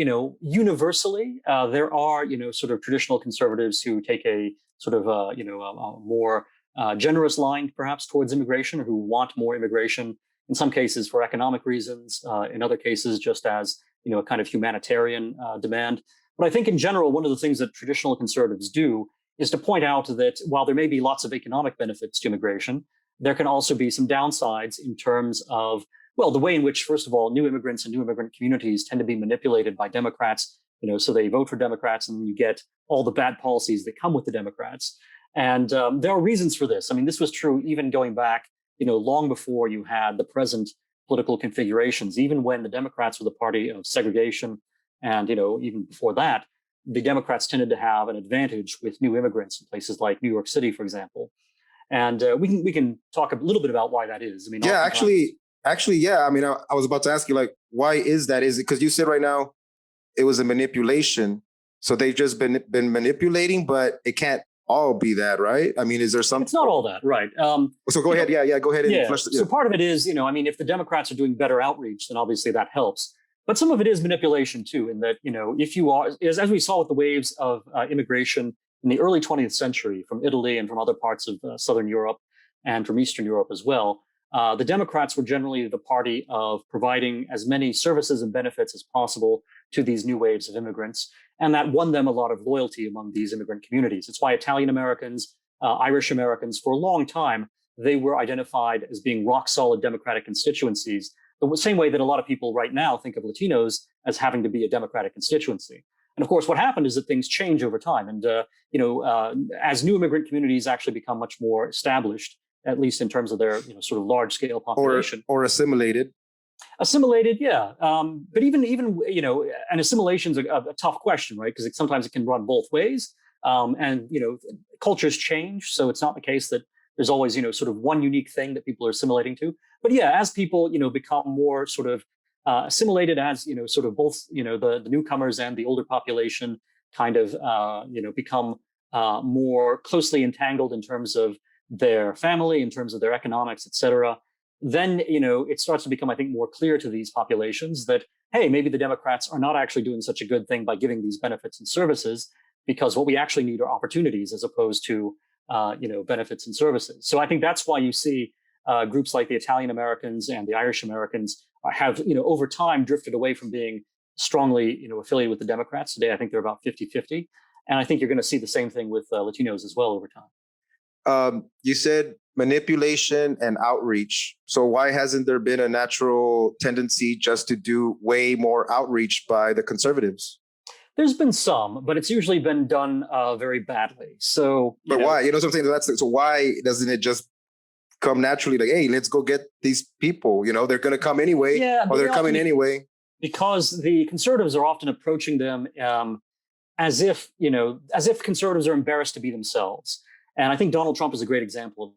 universally. There are, sort of traditional conservatives who take a sort of, a more generous line, perhaps, towards immigration, or who want more immigration, in some cases for economic reasons, in other cases just as, a kind of humanitarian demand. But I think in general, one of the things that traditional conservatives do is to point out that while there may be lots of economic benefits to immigration, there can also be some downsides in terms of, well, the way in which, first of all, new immigrants and new immigrant communities tend to be manipulated by Democrats, so they vote for Democrats and you get all the bad policies that come with the Democrats. And there are reasons for this. I mean, this was true even going back, long before you had the present political configurations, even when the Democrats were the party of segregation. And, even before that, the Democrats tended to have an advantage with new immigrants in places like New York City, for example. And we can talk a little bit about why that is. I mean, yeah, actually, yeah. I mean, I was about to ask you, like, why is that? Is it because you said right now it was a manipulation? So they've just been manipulating, but it can't all be that, right? I mean, is there some? It's not all that, right? So go ahead. Yeah, go ahead. And flesh So part of it is, I mean, if the Democrats are doing better outreach, then obviously that helps. But some of it is manipulation too, in that, if you are, as we saw with the waves of immigration in the early 20th century from Italy and from other parts of Southern Europe and from Eastern Europe as well, the Democrats were generally the party of providing as many services and benefits as possible to these new waves of immigrants. And that won them a lot of loyalty among these immigrant communities. It's why Italian Americans, Irish Americans, for a long time, they were identified as being rock solid Democratic constituencies, the same way that a lot of people right now think of Latinos as having to be a Democratic constituency. And of course, what happened is that things change over time. And, as new immigrant communities actually become much more established, at least in terms of their sort of large scale population. Or assimilated. Assimilated, yeah. But even an assimilation is a tough question, right? Because sometimes it can run both ways. And, cultures change. So it's not the case that there's always, sort of one unique thing that people are assimilating to. But yeah, as people, become more sort of assimilated, as, sort of both, the newcomers and the older population kind of, become more closely entangled in terms of their family, in terms of their economics, et cetera, then, it starts to become, I think, more clear to these populations that, hey, maybe the Democrats are not actually doing such a good thing by giving these benefits and services, because what we actually need are opportunities as opposed to, benefits and services. So I think that's why you see groups like the Italian Americans and the Irish Americans have, over time drifted away from being strongly, affiliated with the Democrats. Today, I think they're about 50-50. And I think you're going to see the same thing with Latinos as well over time. You said manipulation and outreach. So why hasn't there been a natural tendency just to do way more outreach by the conservatives? There's been some, but it's usually been done very badly. So, but why? You know what I'm saying? So why doesn't it just come naturally? Like, hey, let's go get these people. They're going to come anyway, or they're coming anyway. Because the conservatives are often approaching them as if conservatives are embarrassed to be themselves. And I think Donald Trump is a great example of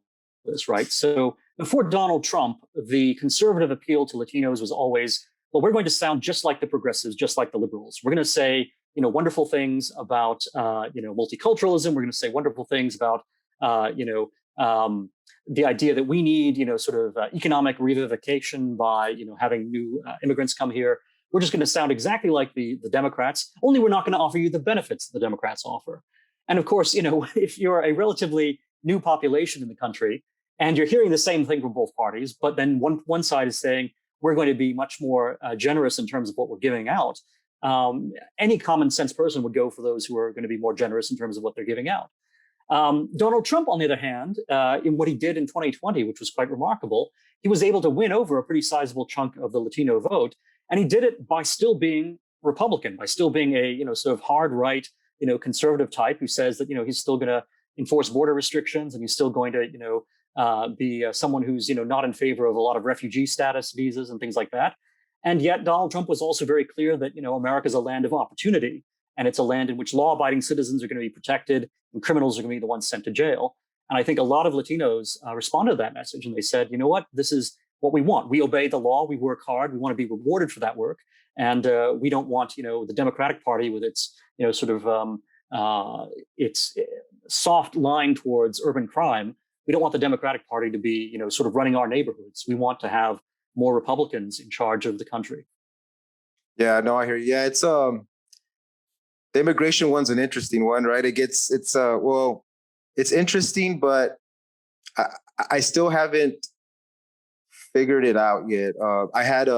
this, right? So before Donald Trump, the conservative appeal to Latinos was always, well, we're going to sound just like the progressives, just like the liberals. We're going to say, wonderful things about, multiculturalism. We're going to say wonderful things about, the idea that we need, economic revivification by, having new immigrants come here. We're just going to sound exactly like the Democrats, only we're not going to offer you the benefits the Democrats offer. And of course, if you're a relatively new population in the country and you're hearing the same thing from both parties, but then one side is saying, we're going to be much more generous in terms of what we're giving out. Any common sense person would go for those who are going to be more generous in terms of what they're giving out. Donald Trump, on the other hand, in what he did in 2020, which was quite remarkable, he was able to win over a pretty sizable chunk of the Latino vote. And he did it by still being Republican, by still being a, sort of hard right, conservative type who says that, he's still going to enforce border restrictions and he's still going to, be someone who's, not in favor of a lot of refugee status visas and things like that. And yet Donald Trump was also very clear that, America is a land of opportunity. And it's a land in which law-abiding citizens are going to be protected and criminals are going to be the ones sent to jail. And I think a lot of Latinos responded to that message and they said, you know what, this is what we want. We obey the law. We work hard. We want to be rewarded for that work. And we don't want, the Democratic Party with its, its soft line towards urban crime. We don't want the Democratic Party to be, sort of running our neighborhoods. We want to have more Republicans in charge of the country. Yeah, no, I hear you. Yeah, it's the immigration one's an interesting one, right? It's interesting, but I still haven't figured it out yet. I had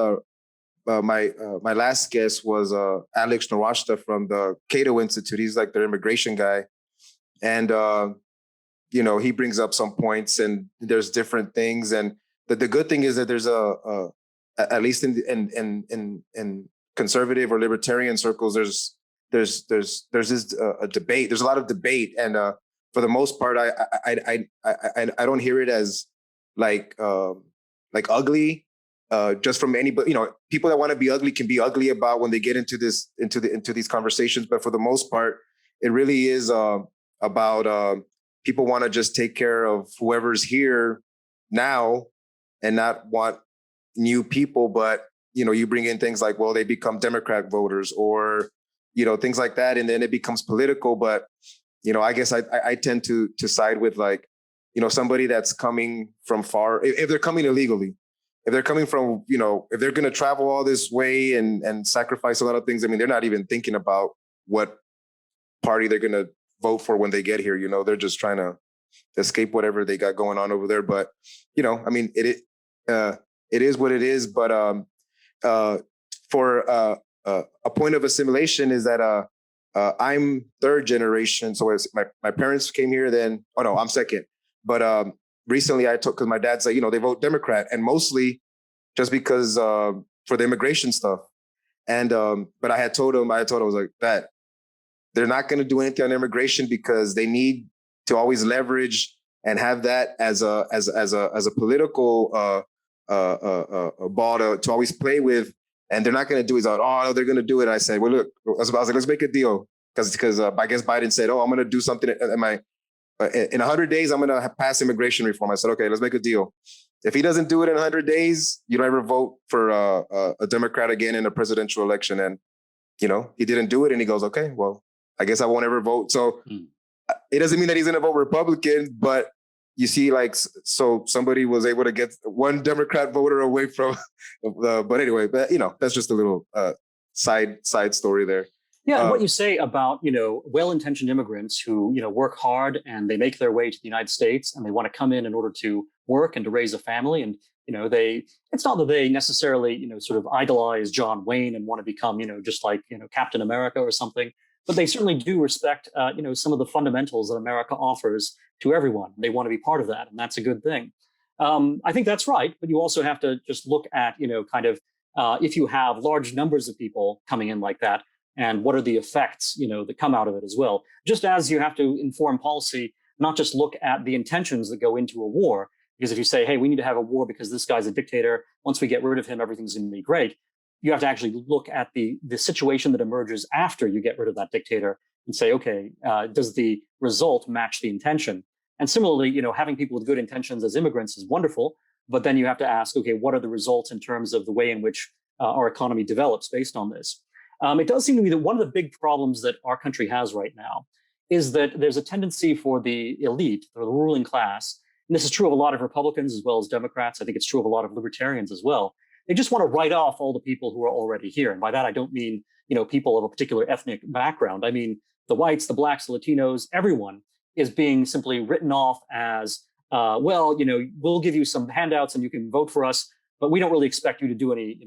my last guest was Alex Nowashta from the Cato Institute. He's like their immigration guy, and he brings up some points, and there's different things. And the good thing is that there's a at least in conservative or libertarian circles, there's this a debate. There's a lot of debate, and for the most part, I don't hear it as like ugly. Just from anybody, people that want to be ugly can be ugly about when they get into these conversations. But for the most part, it really is about people want to just take care of whoever's here now and not want new people. But you bring in things like, well, they become Democrat voters or things like that, and then it becomes political. But I guess I tend to side with like somebody that's coming from far, if they're coming illegally. If they're coming from, if they're going to travel all this way and sacrifice a lot of things, I mean, they're not even thinking about what party they're going to vote for when they get here. They're just trying to escape whatever they got going on over there. But, I mean, it is what it is. But for a point of assimilation is that I'm third generation. So my parents came here then. Oh, no, I'm second. But recently I took, because my dad's like, they vote Democrat, and mostly just because for the immigration stuff. And but I told him I was like, that they're not going to do anything on immigration because they need to always leverage and have that as a political ball to always play with. And they're not going to do it. Oh, no, they're going to do it. I said, well, look, I was like, let's make a deal. Because I guess Biden said, oh, I'm going to do something in 100 days, I'm going to pass immigration reform. I said, okay, let's make a deal. If he doesn't do it in 100 days, you don't ever vote for a Democrat again in a presidential election. And, he didn't do it. And he goes, okay, well, I guess I won't ever vote. So it doesn't mean that he's going to vote Republican, but you see, like, so somebody was able to get one Democrat voter away from, but anyway, but, that's just a little side story there. Yeah, and what you say about, well-intentioned immigrants who, work hard and they make their way to the United States and they want to come in order to work and to raise a family. And, it's not that they necessarily, sort of idolize John Wayne and want to become, just like, Captain America or something. But they certainly do respect, some of the fundamentals that America offers to everyone. They want to be part of that. And that's a good thing. I think that's right. But you also have to just look at, if you have large numbers of people coming in like that, and what are the effects, that come out of it as well. Just as you have to inform policy, not just look at the intentions that go into a war. Because if you say, hey, we need to have a war because this guy's a dictator, once we get rid of him, everything's going to be great. You have to actually look at the situation that emerges after you get rid of that dictator and say, okay, does the result match the intention? And similarly, having people with good intentions as immigrants is wonderful, but then you have to ask, okay, what are the results in terms of the way in which our economy develops based on this? It does seem to me that one of the big problems that our country has right now is that there's a tendency for the elite, or the ruling class, and this is true of a lot of Republicans as well as Democrats. I think it's true of a lot of libertarians as well. They just want to write off all the people who are already here. And by that, I don't mean, people of a particular ethnic background. I mean, the whites, the blacks, the Latinos, everyone is being simply written off as, we'll give you some handouts and you can vote for us, but we don't really expect you to do any,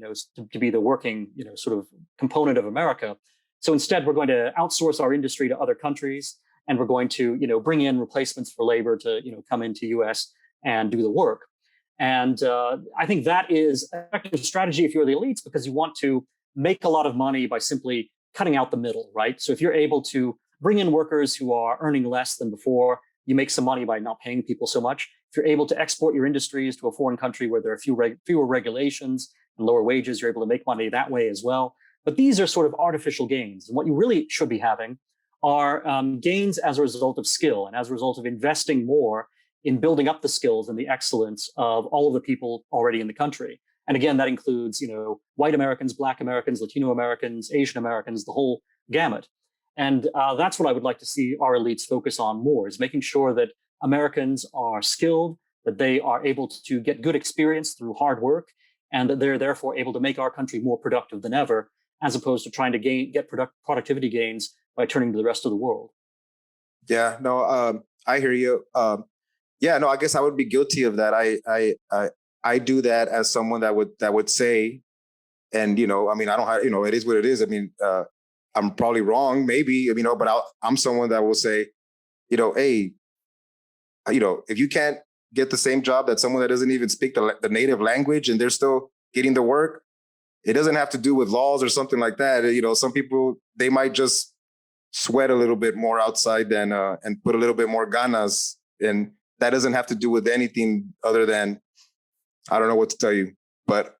to be the working, sort of component of America. So instead, we're going to outsource our industry to other countries, and we're going to, bring in replacements for labor to, come into U.S. and do the work. And I think that is an effective strategy if you're the elites, because you want to make a lot of money by simply cutting out the middle, right? So if you're able to bring in workers who are earning less than before, you make some money by not paying people so much. If you're able to export your industries to a foreign country where there are fewer regulations and lower wages, you're able to make money that way as well. But these are sort of artificial gains. And what you really should be having are gains as a result of skill and as a result of investing more in building up the skills and the excellence of all of the people already in the country. And again, that includes, white Americans, Black Americans, Latino Americans, Asian Americans, the whole gamut. And that's what I would like to see our elites focus on more, is making sure that Americans are skilled, that they are able to get good experience through hard work, and that they're therefore able to make our country more productive than ever, as opposed to trying to get productivity gains by turning to the rest of the world. Yeah, no, I hear you. I guess I would be guilty of that. I do that as someone that would say, and I don't have, it is what it is. I'm probably wrong, maybe, but I'm someone that will say, hey, if you can't get the same job that someone that doesn't even speak the native language, and they're still getting the work, it doesn't have to do with laws or something like that. Some people, they might just sweat a little bit more outside than and put a little bit more ganas, and that doesn't have to do with anything other than, I don't know what to tell you, but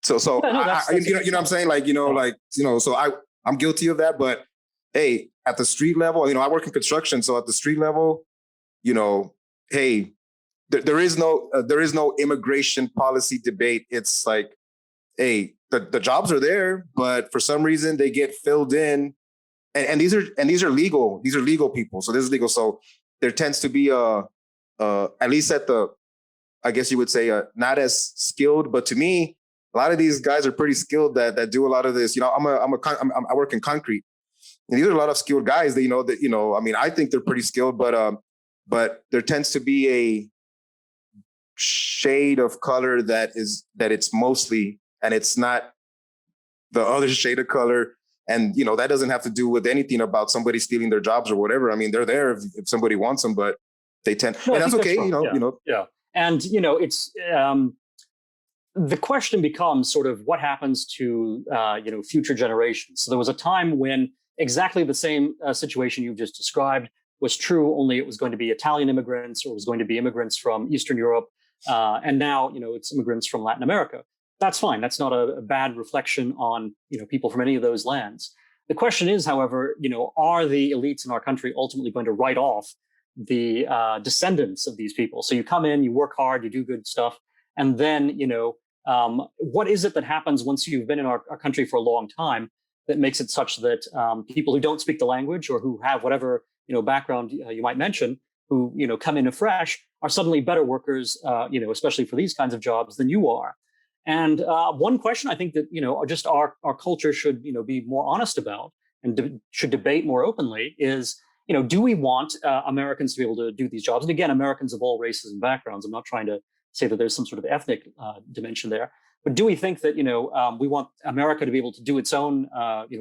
so Yeah, no, you know what I'm saying, so I'm guilty of that, but hey, at the street level, I work in construction, so at the street level, hey, there is no immigration policy debate. It's like, hey, the jobs are there, but for some reason they get filled in, and these are legal. These are legal people. So this is legal. So there tends to be at least at the, I guess you would say, not as skilled, but to me, a lot of these guys are pretty skilled that do a lot of this. I work in concrete, and these are a lot of skilled guys that I think they're pretty skilled, but there tends to be a shade of color that it's mostly, and it's not the other shade of color. And, that doesn't have to do with anything about somebody stealing their jobs or whatever. I mean, they're there if somebody wants them, but they tend, No, and that's okay. right. Yeah. And, it's, the question becomes sort of what happens to, future generations. So there was a time when exactly the same situation you've just described was true, only it was going to be Italian immigrants, or it was going to be immigrants from Eastern Europe. And now, it's immigrants from Latin America. That's fine. That's not a bad reflection on, people from any of those lands. The question is, however, are the elites in our country ultimately going to write off the descendants of these people? So you come in, you work hard, you do good stuff, and then, what is it that happens once you've been in our country for a long time that makes it such that people who don't speak the language, or who have whatever background you might mention, who come in afresh, are suddenly better workers, especially for these kinds of jobs, than you are? And one question I think that just our culture should be more honest about, and should debate more openly, is do we want Americans to be able to do these jobs? And again, Americans of all races and backgrounds. I'm not trying to say that there's some sort of ethnic dimension there, but do we think that we want America to be able to do its own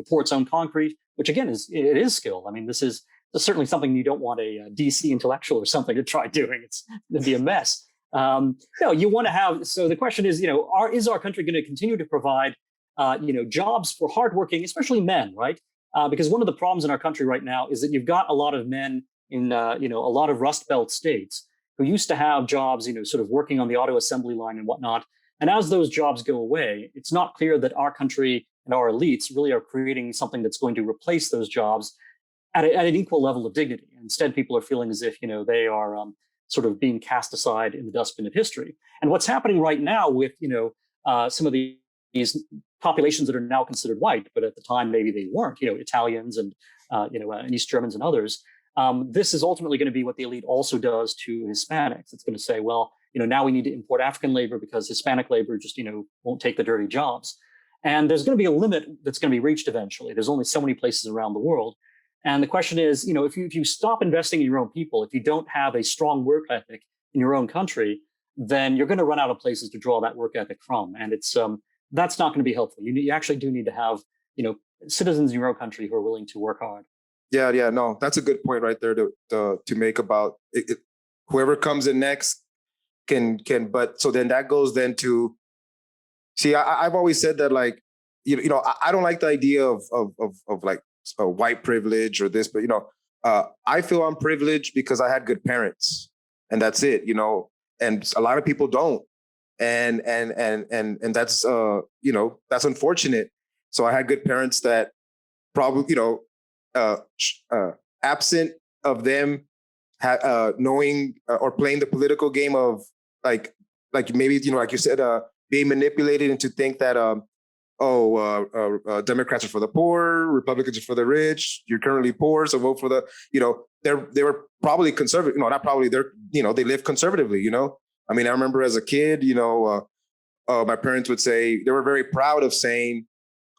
pour its own concrete, which again it is skill. I mean, this is certainly something you don't want a DC intellectual or something to try doing. It'd be a mess. You want to have. So the question is, is our country going to continue to provide, jobs for hardworking, especially men, right? Because one of the problems in our country right now is that you've got a lot of men in, a lot of Rust Belt states who used to have jobs, sort of working on the auto assembly line and whatnot. And as those jobs go away, it's not clear that our country and our elites really are creating something that's going to replace those jobs at an equal level of dignity. Instead, people are feeling as if, they are sort of being cast aside in the dustbin of history. And what's happening right now with, some of these populations that are now considered white, but at the time maybe they weren't, Italians and, and East Germans and others. This is ultimately going to be what the elite also does to Hispanics. It's going to say, well, now we need to import African labor because Hispanic labor just, won't take the dirty jobs. And there's going to be a limit that's going to be reached eventually. There's only so many places around the world. And the question is, if you stop investing in your own people, if you don't have a strong work ethic in your own country, then you're going to run out of places to draw that work ethic from. And it's that's not going to be helpful. You actually do need to have, citizens in your own country who are willing to work hard. Yeah, no, that's a good point right there to make about it. Whoever comes in next can, but so then that goes then to, see, I've always said that, like, I don't like the idea of like white privilege or this, but I feel I'm privileged because I had good parents, and that's it, and a lot of people don't, and that's that's unfortunate. So I had good parents that probably absent of them knowing or playing the political game of like maybe like you said, being manipulated into think that Democrats are for the poor, Republicans are for the rich. You're currently poor, so vote for the. They were probably conservative. Not probably. They live conservatively. I mean, I remember as a kid, my parents would say they were very proud of saying,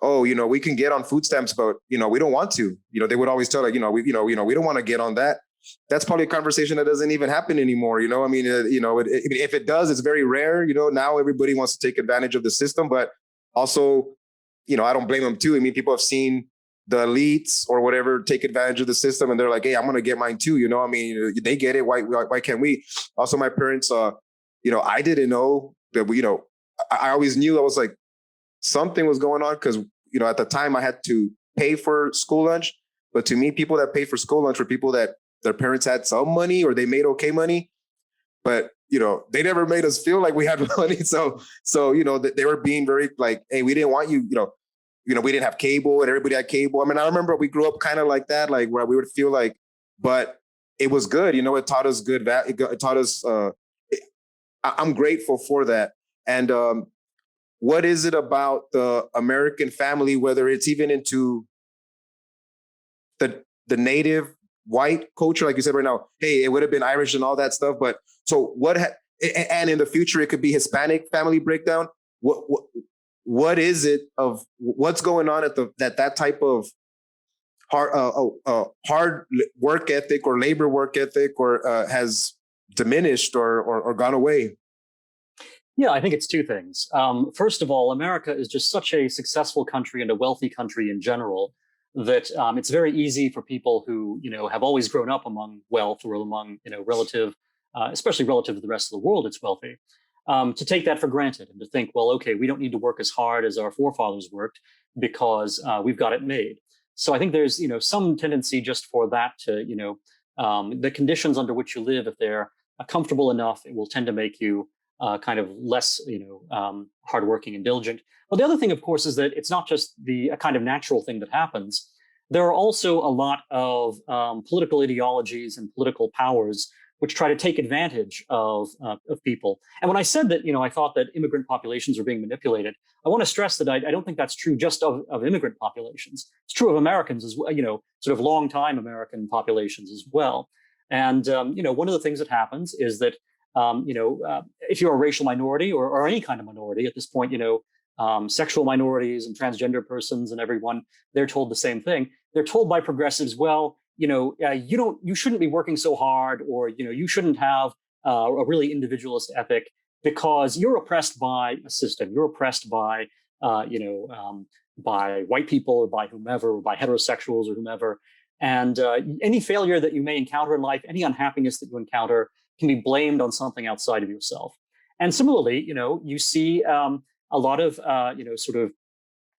"Oh, we can get on food stamps, but we don't want to." They would always tell, like, we don't want to get on that. That's probably a conversation that doesn't even happen anymore. I mean, if it does, it's very rare. Now everybody wants to take advantage of the system, but also, I don't blame them too. I mean, people have seen the elites or whatever take advantage of the system, and they're like, "Hey, I'm gonna get mine too." I mean, they get it. Why can't we? Also, my parents, I didn't know that I always knew I was like, something was going on because, at the time I had to pay for school lunch. But to me, people that paid for school lunch were people that their parents had some money or they made okay money. But, they never made us feel like we had money. So, they were being very like, hey, we didn't want you, we didn't have cable and everybody had cable. I mean, I remember we grew up kind of like that, like where we would feel like, but it was good. It taught us good. It taught us, I'm grateful for that. And what is it about the American family, whether it's even into the native white culture, like you said right now, hey, it would have been Irish and all that stuff. But so and in the future, it could be Hispanic family breakdown. What is it of what's going on at that type of hard work ethic or labor work ethic or has diminished or gone away? Yeah, I think it's two things. First of all, America is just such a successful country and a wealthy country in general that it's very easy for people who, have always grown up among wealth or among, relative, especially relative to the rest of the world, it's wealthy, to take that for granted and to think, well, okay, we don't need to work as hard as our forefathers worked because we've got it made. So I think there's, some tendency just for that to, the conditions under which you live, if they're comfortable enough, it will tend to make you kind of less, hardworking and diligent. But the other thing, of course, is that it's not just a kind of natural thing that happens. There are also a lot of political ideologies and political powers which try to take advantage of people. And when I said that, I thought that immigrant populations are being manipulated, I want to stress that I don't think that's true just of immigrant populations. It's true of Americans as well, sort of long-time American populations as well. And, one of the things that happens is that if you're a racial minority or any kind of minority at this point, sexual minorities and transgender persons and everyone, they're told the same thing. They're told by progressives, well, you shouldn't be working so hard, or, you shouldn't have a really individualist ethic because you're oppressed by a system. You're oppressed by, by white people or by whomever, or by heterosexuals or whomever. And any failure that you may encounter in life, any unhappiness that you encounter, can be blamed on something outside of yourself. And similarly, you see a lot of, sort of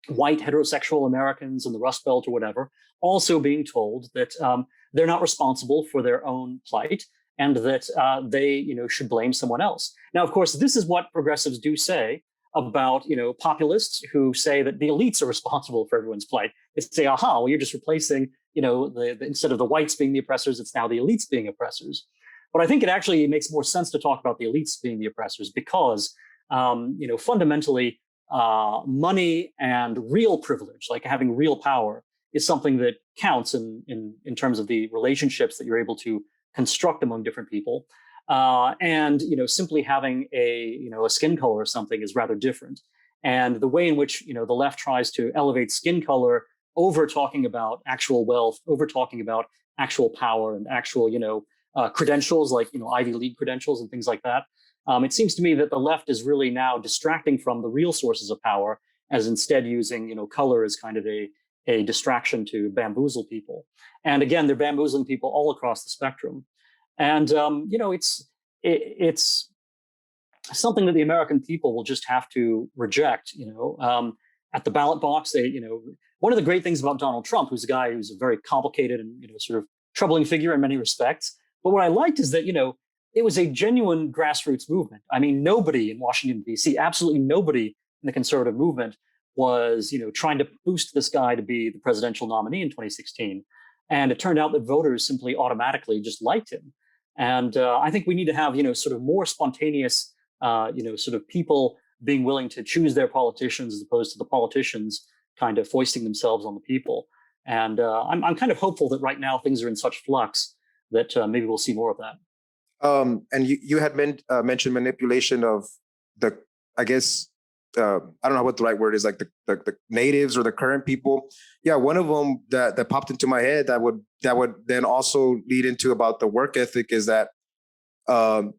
white heterosexual Americans in the Rust Belt or whatever, also being told that they're not responsible for their own plight and that they, should blame someone else. Now, of course, this is what progressives do say about, populists who say that the elites are responsible for everyone's plight. They say, aha, well, you're just replacing, instead of the whites being the oppressors, it's now the elites being oppressors. But I think it actually makes more sense to talk about the elites being the oppressors because, fundamentally, money and real privilege, like having real power, is something that counts in terms of the relationships that you're able to construct among different people. And simply having a skin color or something is rather different. And the way in which the left tries to elevate skin color over talking about actual wealth, over talking about actual power and actual credentials like Ivy League credentials and things like that. It seems to me that the left is really now distracting from the real sources of power, as instead using color as kind of a distraction to bamboozle people. And again, they're bamboozling people all across the spectrum. And it's something that the American people will just have to reject. At the ballot box, one of the great things about Donald Trump, who's a guy who's a very complicated and sort of troubling figure in many respects. But what I liked is that it was a genuine grassroots movement. I mean, nobody in Washington, D.C., absolutely nobody in the conservative movement was, trying to boost this guy to be the presidential nominee in 2016. And it turned out that voters simply automatically just liked him. And I think we need to have, sort of more spontaneous, sort of people being willing to choose their politicians as opposed to the politicians kind of foisting themselves on the people. And I'm kind of hopeful that right now things are in such flux that maybe we'll see more of that. And you had mentioned manipulation of the, I guess, I don't know what the right word is, like the natives or the current people. Yeah, one of them that popped into my head that would then also lead into about the work ethic is that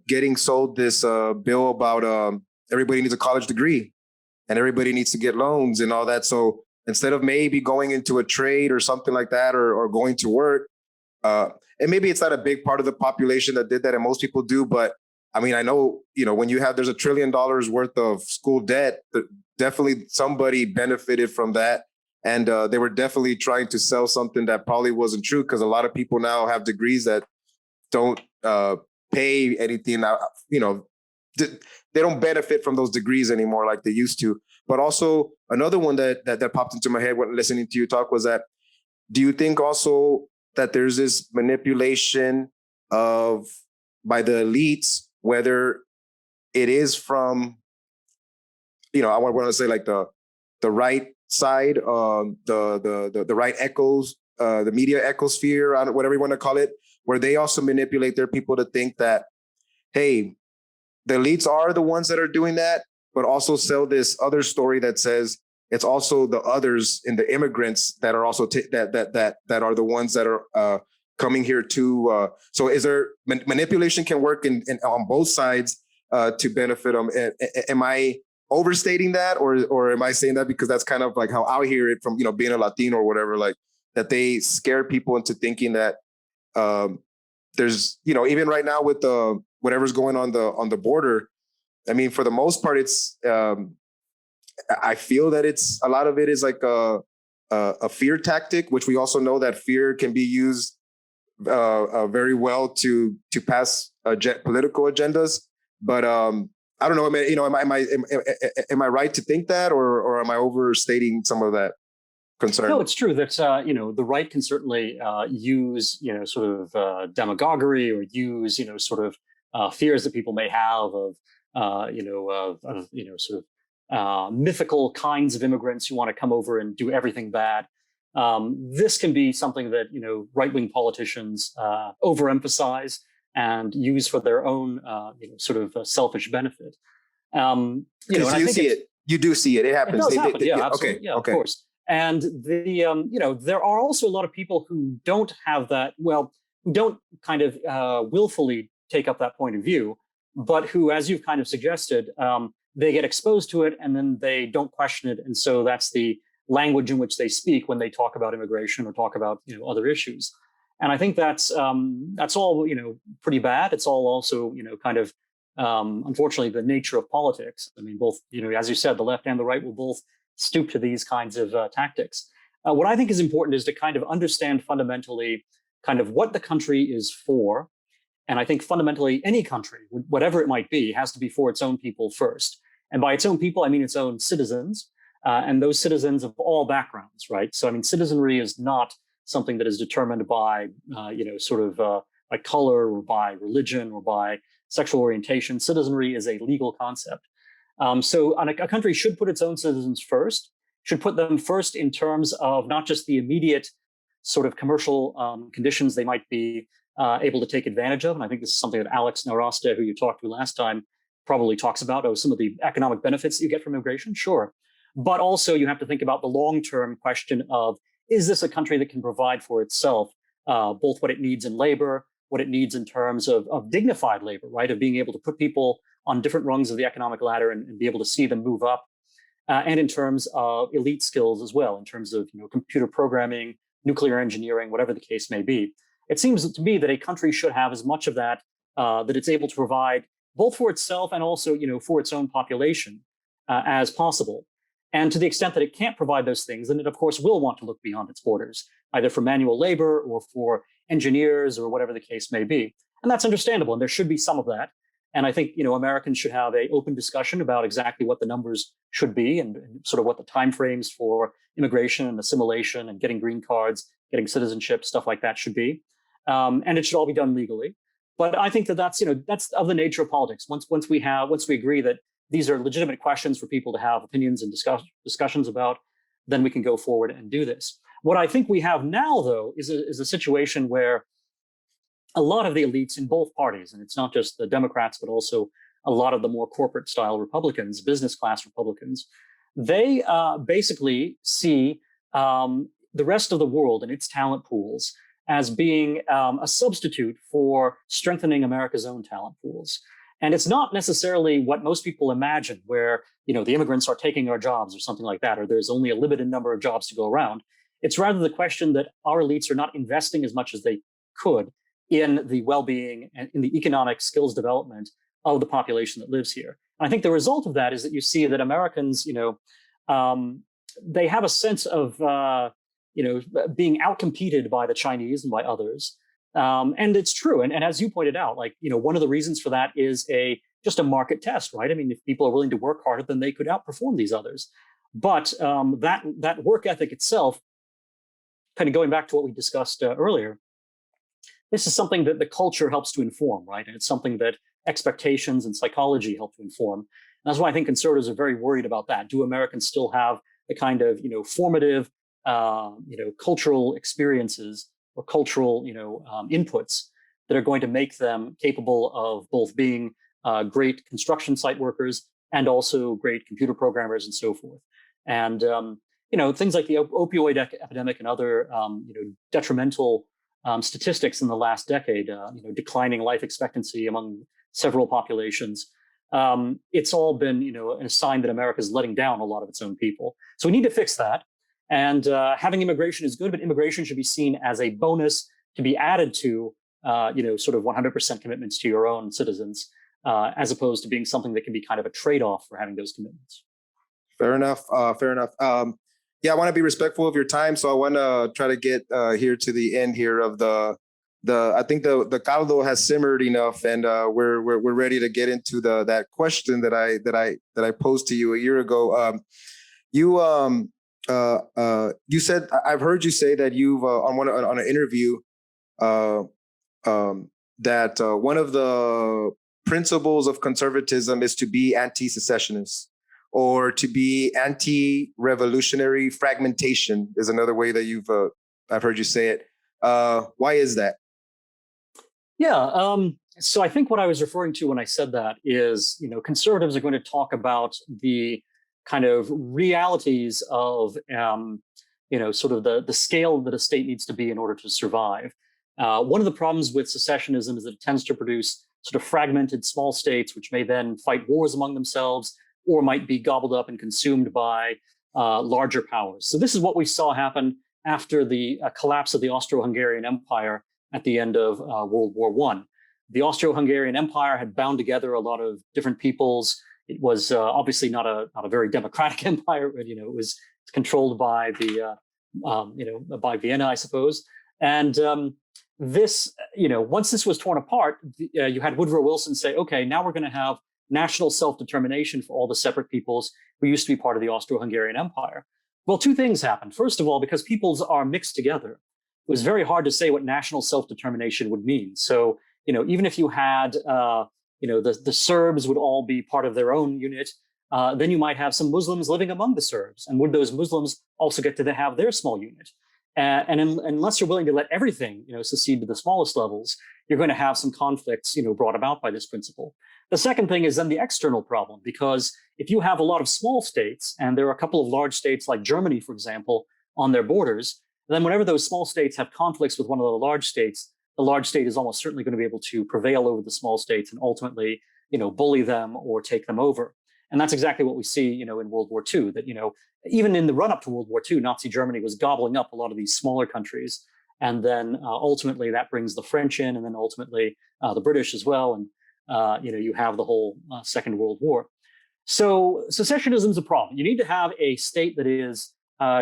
getting sold this bill about everybody needs a college degree and everybody needs to get loans and all that. So instead of maybe going into a trade or something like that or going to work, and maybe it's not a big part of the population that did that, and most people do, but I mean, I know, when there's $1 trillion worth of school debt, definitely somebody benefited from that. And they were definitely trying to sell something that probably wasn't true, because a lot of people now have degrees that don't pay anything. They don't benefit from those degrees anymore like they used to. But also another one that popped into my head when listening to you talk was that, do you think also that there's this manipulation by the elites, whether it is from, I want to say like the right side, the right echoes, the media ecosphere, whatever you want to call it, where they also manipulate their people to think that, hey, the elites are the ones that are doing that, but also sell this other story that says it's also the others and the immigrants that are also that are the ones that are coming here too. So is there manipulation can work in on both sides to benefit them? Am I overstating that, or am I saying that because that's kind of like how I hear it from being a Latino or whatever, like that they scare people into thinking that there's even right now with the whatever's going on the border. I mean, for the most part, it's I feel that it's a lot of it is like a fear tactic, which we also know that fear can be used very well to pass political agendas. But I don't know. Am I right to think that, or am I overstating some of that concern? No, it's true that the right can certainly use sort of demagoguery, or use sort of fears that people may have of sort of mythical kinds of immigrants who want to come over and do everything bad. This can be something that right-wing politicians overemphasize and use for their own sort of selfish benefit. You see it. You do see it. It happens. It does happen. Yeah, absolutely. Okay. Yeah, okay. Of course. And there are also a lot of people who don't have that. Well, who don't kind of willfully take up that point of view, but who, as you've kind of suggested, they get exposed to it and then they don't question it, and so that's the language in which they speak when they talk about immigration or talk about other issues. And I think that's all pretty bad. It's all also kind of unfortunately the nature of politics. I mean, both as you said, the left and the right will both stoop to these kinds of tactics. What I think is important is to kind of understand fundamentally kind of what the country is for. And I think fundamentally any country, whatever it might be, has to be for its own people first. And by its own people, I mean its own citizens, and those citizens of all backgrounds, right? So I mean, citizenry is not something that is determined by, sort of by color or by religion or by sexual orientation. Citizenry is a legal concept. So a country should put its own citizens first, should put them first in terms of not just the immediate sort of commercial conditions they might be able to take advantage of. And I think this is something that Alex Naraste, who you talked to last time, probably talks about, some of the economic benefits you get from immigration, sure. But also you have to think about the long-term question of, is this a country that can provide for itself both what it needs in labor, what it needs in terms of dignified labor, right? Of being able to put people on different rungs of the economic ladder and be able to see them move up, and in terms of elite skills as well, in terms of computer programming, nuclear engineering, whatever the case may be. It seems to me that a country should have as much of that that it's able to provide both for itself and also for its own population as possible. And to the extent that it can't provide those things, then it of course will want to look beyond its borders, either for manual labor or for engineers or whatever the case may be. And that's understandable, and there should be some of that. And I think Americans should have an open discussion about exactly what the numbers should be and sort of what the timeframes for immigration and assimilation and getting green cards, getting citizenship, stuff like that should be. And it should all be done legally. But I think that's of the nature of politics. Once we agree that these are legitimate questions for people to have opinions and discussions about, then we can go forward and do this. What I think we have now, though, is a situation where a lot of the elites in both parties, and it's not just the Democrats, but also a lot of the more corporate style Republicans, business class Republicans, they basically see the rest of the world and its talent pools as being a substitute for strengthening America's own talent pools. And it's not necessarily what most people imagine, where the immigrants are taking our jobs or something like that, or there's only a limited number of jobs to go around. It's rather the question that our elites are not investing as much as they could in the well-being and in the economic skills development of the population that lives here. And I think the result of that is that you see that Americans, they have a sense of, being outcompeted by the Chinese and by others. And it's true. And as you pointed out, one of the reasons for that is just a market test, right? I mean, if people are willing to work harder, then they could outperform these others. But that work ethic itself, kind of going back to what we discussed earlier, this is something that the culture helps to inform, right? And it's something that expectations and psychology help to inform. And that's why I think conservatives are very worried about that. Do Americans still have the kind of, formative, cultural experiences or cultural, inputs that are going to make them capable of both being great construction site workers and also great computer programmers and so forth. And, things like the opioid epidemic and other, detrimental statistics in the last decade, declining life expectancy among several populations. It's all been, a sign that America is letting down a lot of its own people. So we need to fix that. And having immigration is good, but immigration should be seen as a bonus to be added to, sort of 100% commitments to your own citizens, as opposed to being something that can be kind of a trade-off for having those commitments. Fair enough. Fair enough. I want to be respectful of your time, so I want to try to get here to the end here of the. I think the caldo has simmered enough, and we're ready to get into that question that I posed to you a year ago. You said, I've heard you say that you've on an interview that one of the principles of conservatism is to be anti-secessionist, or to be anti-revolutionary fragmentation is another way that I've heard you say it. Why is that? Yeah. So I think what I was referring to when I said that is, conservatives are going to talk about the kind of realities of, sort of the scale that a state needs to be in order to survive. One of the problems with secessionism is that it tends to produce sort of fragmented small states, which may then fight wars among themselves, or might be gobbled up and consumed by larger powers. So this is what we saw happen after the collapse of the Austro-Hungarian Empire at the end of World War I. The Austro-Hungarian Empire had bound together a lot of different peoples. It was obviously not a very democratic empire, but it was controlled by by Vienna, I suppose. And this, once this was torn apart, you had Woodrow Wilson say, okay, now we're going to have national self-determination for all the separate peoples who used to be part of the Austro-Hungarian Empire. Well, two things happened. First of all, because peoples are mixed together, it was very hard to say what national self-determination would mean. So, even if you had, the Serbs would all be part of their own unit, then you might have some Muslims living among the Serbs. And would those Muslims also get to have their small unit? Unless you're willing to let everything, secede to the smallest levels, you're going to have some conflicts, brought about by this principle. The second thing is then the external problem, because if you have a lot of small states, and there are a couple of large states like Germany, for example, on their borders, then whenever those small states have conflicts with one of the large states, the large state is almost certainly going to be able to prevail over the small states and ultimately, bully them or take them over. And that's exactly what we see, in World War II, that, even in the run up to World War II, Nazi Germany was gobbling up a lot of these smaller countries. And then ultimately that brings the French in, and then ultimately the British as well. And, you have the whole Second World War. So secessionism is a problem. You need to have a state that is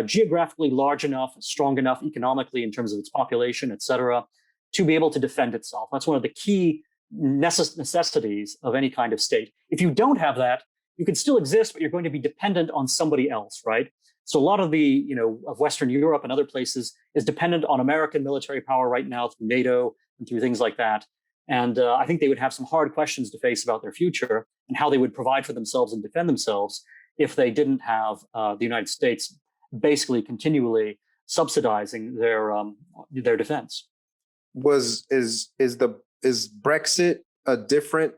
geographically large enough, strong enough economically in terms of its population, et cetera, to be able to defend itself. That's one of the key necessities of any kind of state. If you don't have that, you can still exist, but you're going to be dependent on somebody else, right? So a lot of the, of Western Europe and other places is dependent on American military power right now through NATO and through things like that. And I think they would have some hard questions to face about their future and how they would provide for themselves and defend themselves if they didn't have the United States basically continually subsidizing their defense. Is Brexit a different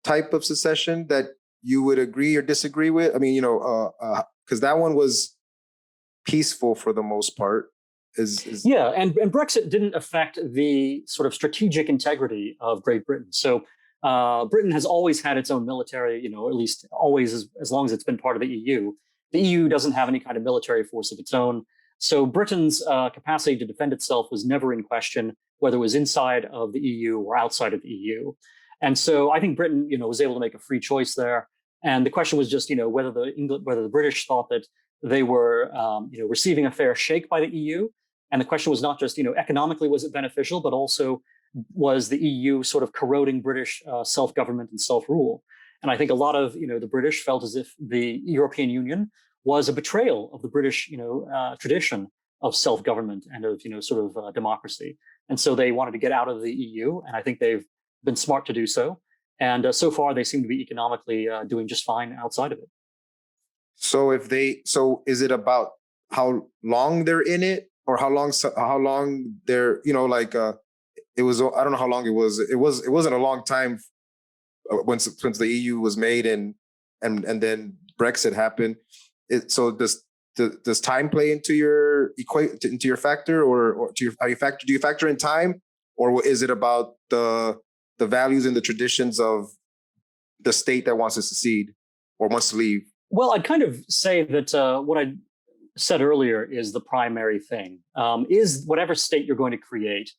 type of secession that you would agree or disagree with? I mean, because that one was peaceful for the most part. Yeah, and Brexit didn't affect the sort of strategic integrity of Great Britain. So Britain has always had its own military, at least always as long as it's been part of the EU. The EU doesn't have any kind of military force of its own. So Britain's capacity to defend itself was never in question, whether it was inside of the EU or outside of the EU. And so I think Britain, was able to make a free choice there. And the question was just, whether the British thought that they were, receiving a fair shake by the EU. And the question was not just, economically was it beneficial, but also was the EU sort of corroding British self-government and self-rule. And I think a lot of, the British felt as if the European Union was a betrayal of the British, tradition of self-government and of, sort of democracy. And so they wanted to get out of the EU. And I think they've been smart to do so. And so far, they seem to be economically doing just fine outside of it. So is it about how long they're in it, or how long they're, it was, I don't know how long it was. It wasn't a long time since the EU was made and then Brexit happened. So does time play into your factor, or do you factor in time, or is it about the values and the traditions of the state that wants to secede or wants to leave? Well, I'd kind of say that what I said earlier is the primary thing. Is whatever state you're going to create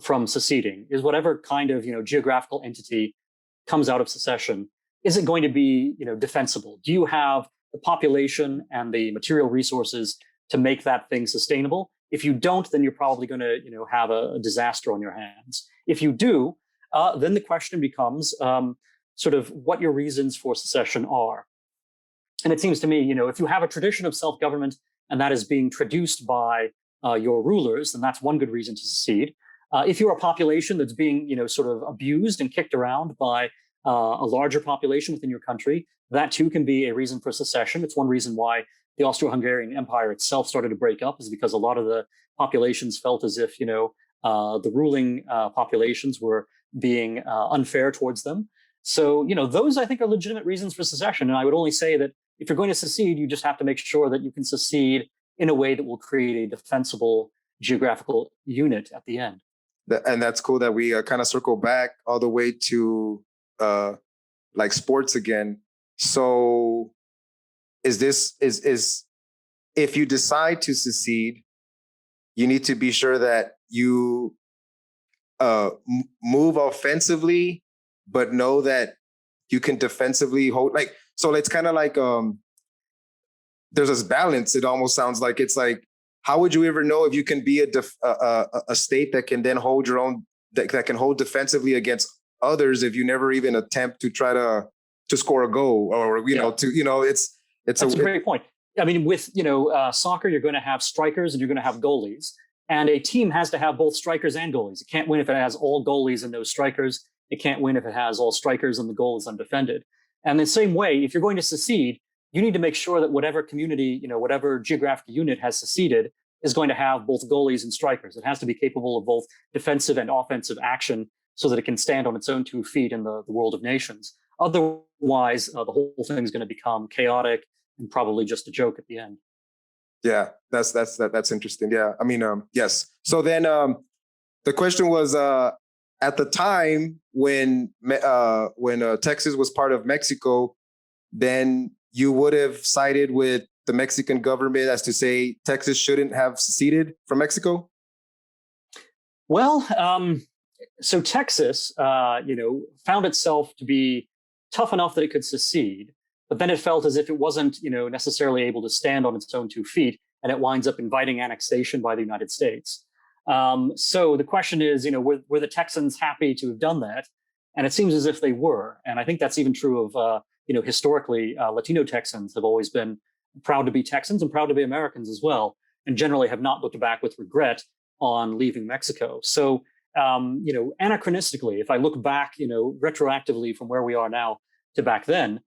from seceding, is whatever kind of geographical entity comes out of secession, is it going to be defensible? Do you have the population and the material resources to make that thing sustainable? If you don't, then you're probably going to have a disaster on your hands. If you do, then the question becomes sort of what your reasons for secession are. And it seems to me, if you have a tradition of self-government and that is being traduced by your rulers, then that's one good reason to secede. If you're a population that's being, sort of abused and kicked around by a larger population within your country, that too can be a reason for secession. It's one reason why the Austro-Hungarian Empire itself started to break up, is because a lot of the populations felt as if, the ruling populations were being unfair towards them. So, those I think are legitimate reasons for secession. And I would only say that if you're going to secede, you just have to make sure that you can secede in a way that will create a defensible geographical unit at the end. And that's cool that we kind of circle back all the way to like sports again. So is if you decide to secede, you need to be sure that you move offensively, but know that you can defensively hold. Like, so it's kind of like there's this balance. It almost sounds like it's like, how would you ever know if you can be a state that can then hold your own, that can hold defensively against others if you never even attempt to try to score a goal, or it's That's a great point. I mean, with soccer, you're going to have strikers and you're going to have goalies, and a team has to have both strikers and goalies. It can't win if it has all goalies and no strikers. It can't win if it has all strikers and the goal is undefended. And the same way, if you're going to secede, you need to make sure that whatever community, whatever geographic unit has seceded is going to have both goalies and strikers. It has to be capable of both defensive and offensive action so that it can stand on its own 2 feet in the world of nations. Otherwise, the whole thing is going to become chaotic and probably just a joke at the end. Yeah, that's interesting. Yeah, I mean, yes. So then the question was, at the time when Texas was part of Mexico, then you would have sided with the Mexican government as to say Texas shouldn't have seceded from Mexico? Well, so Texas, found itself to be tough enough that it could secede, but then it felt as if it wasn't, necessarily able to stand on its own 2 feet, and it winds up inviting annexation by the United States. So the question is, were the Texans happy to have done that? And it seems as if they were. And I think that's even true of, historically, Latino Texans have always been proud to be Texans and proud to be Americans as well, and generally have not looked back with regret on leaving Mexico. So, anachronistically, if I look back, retroactively from where we are now to back then,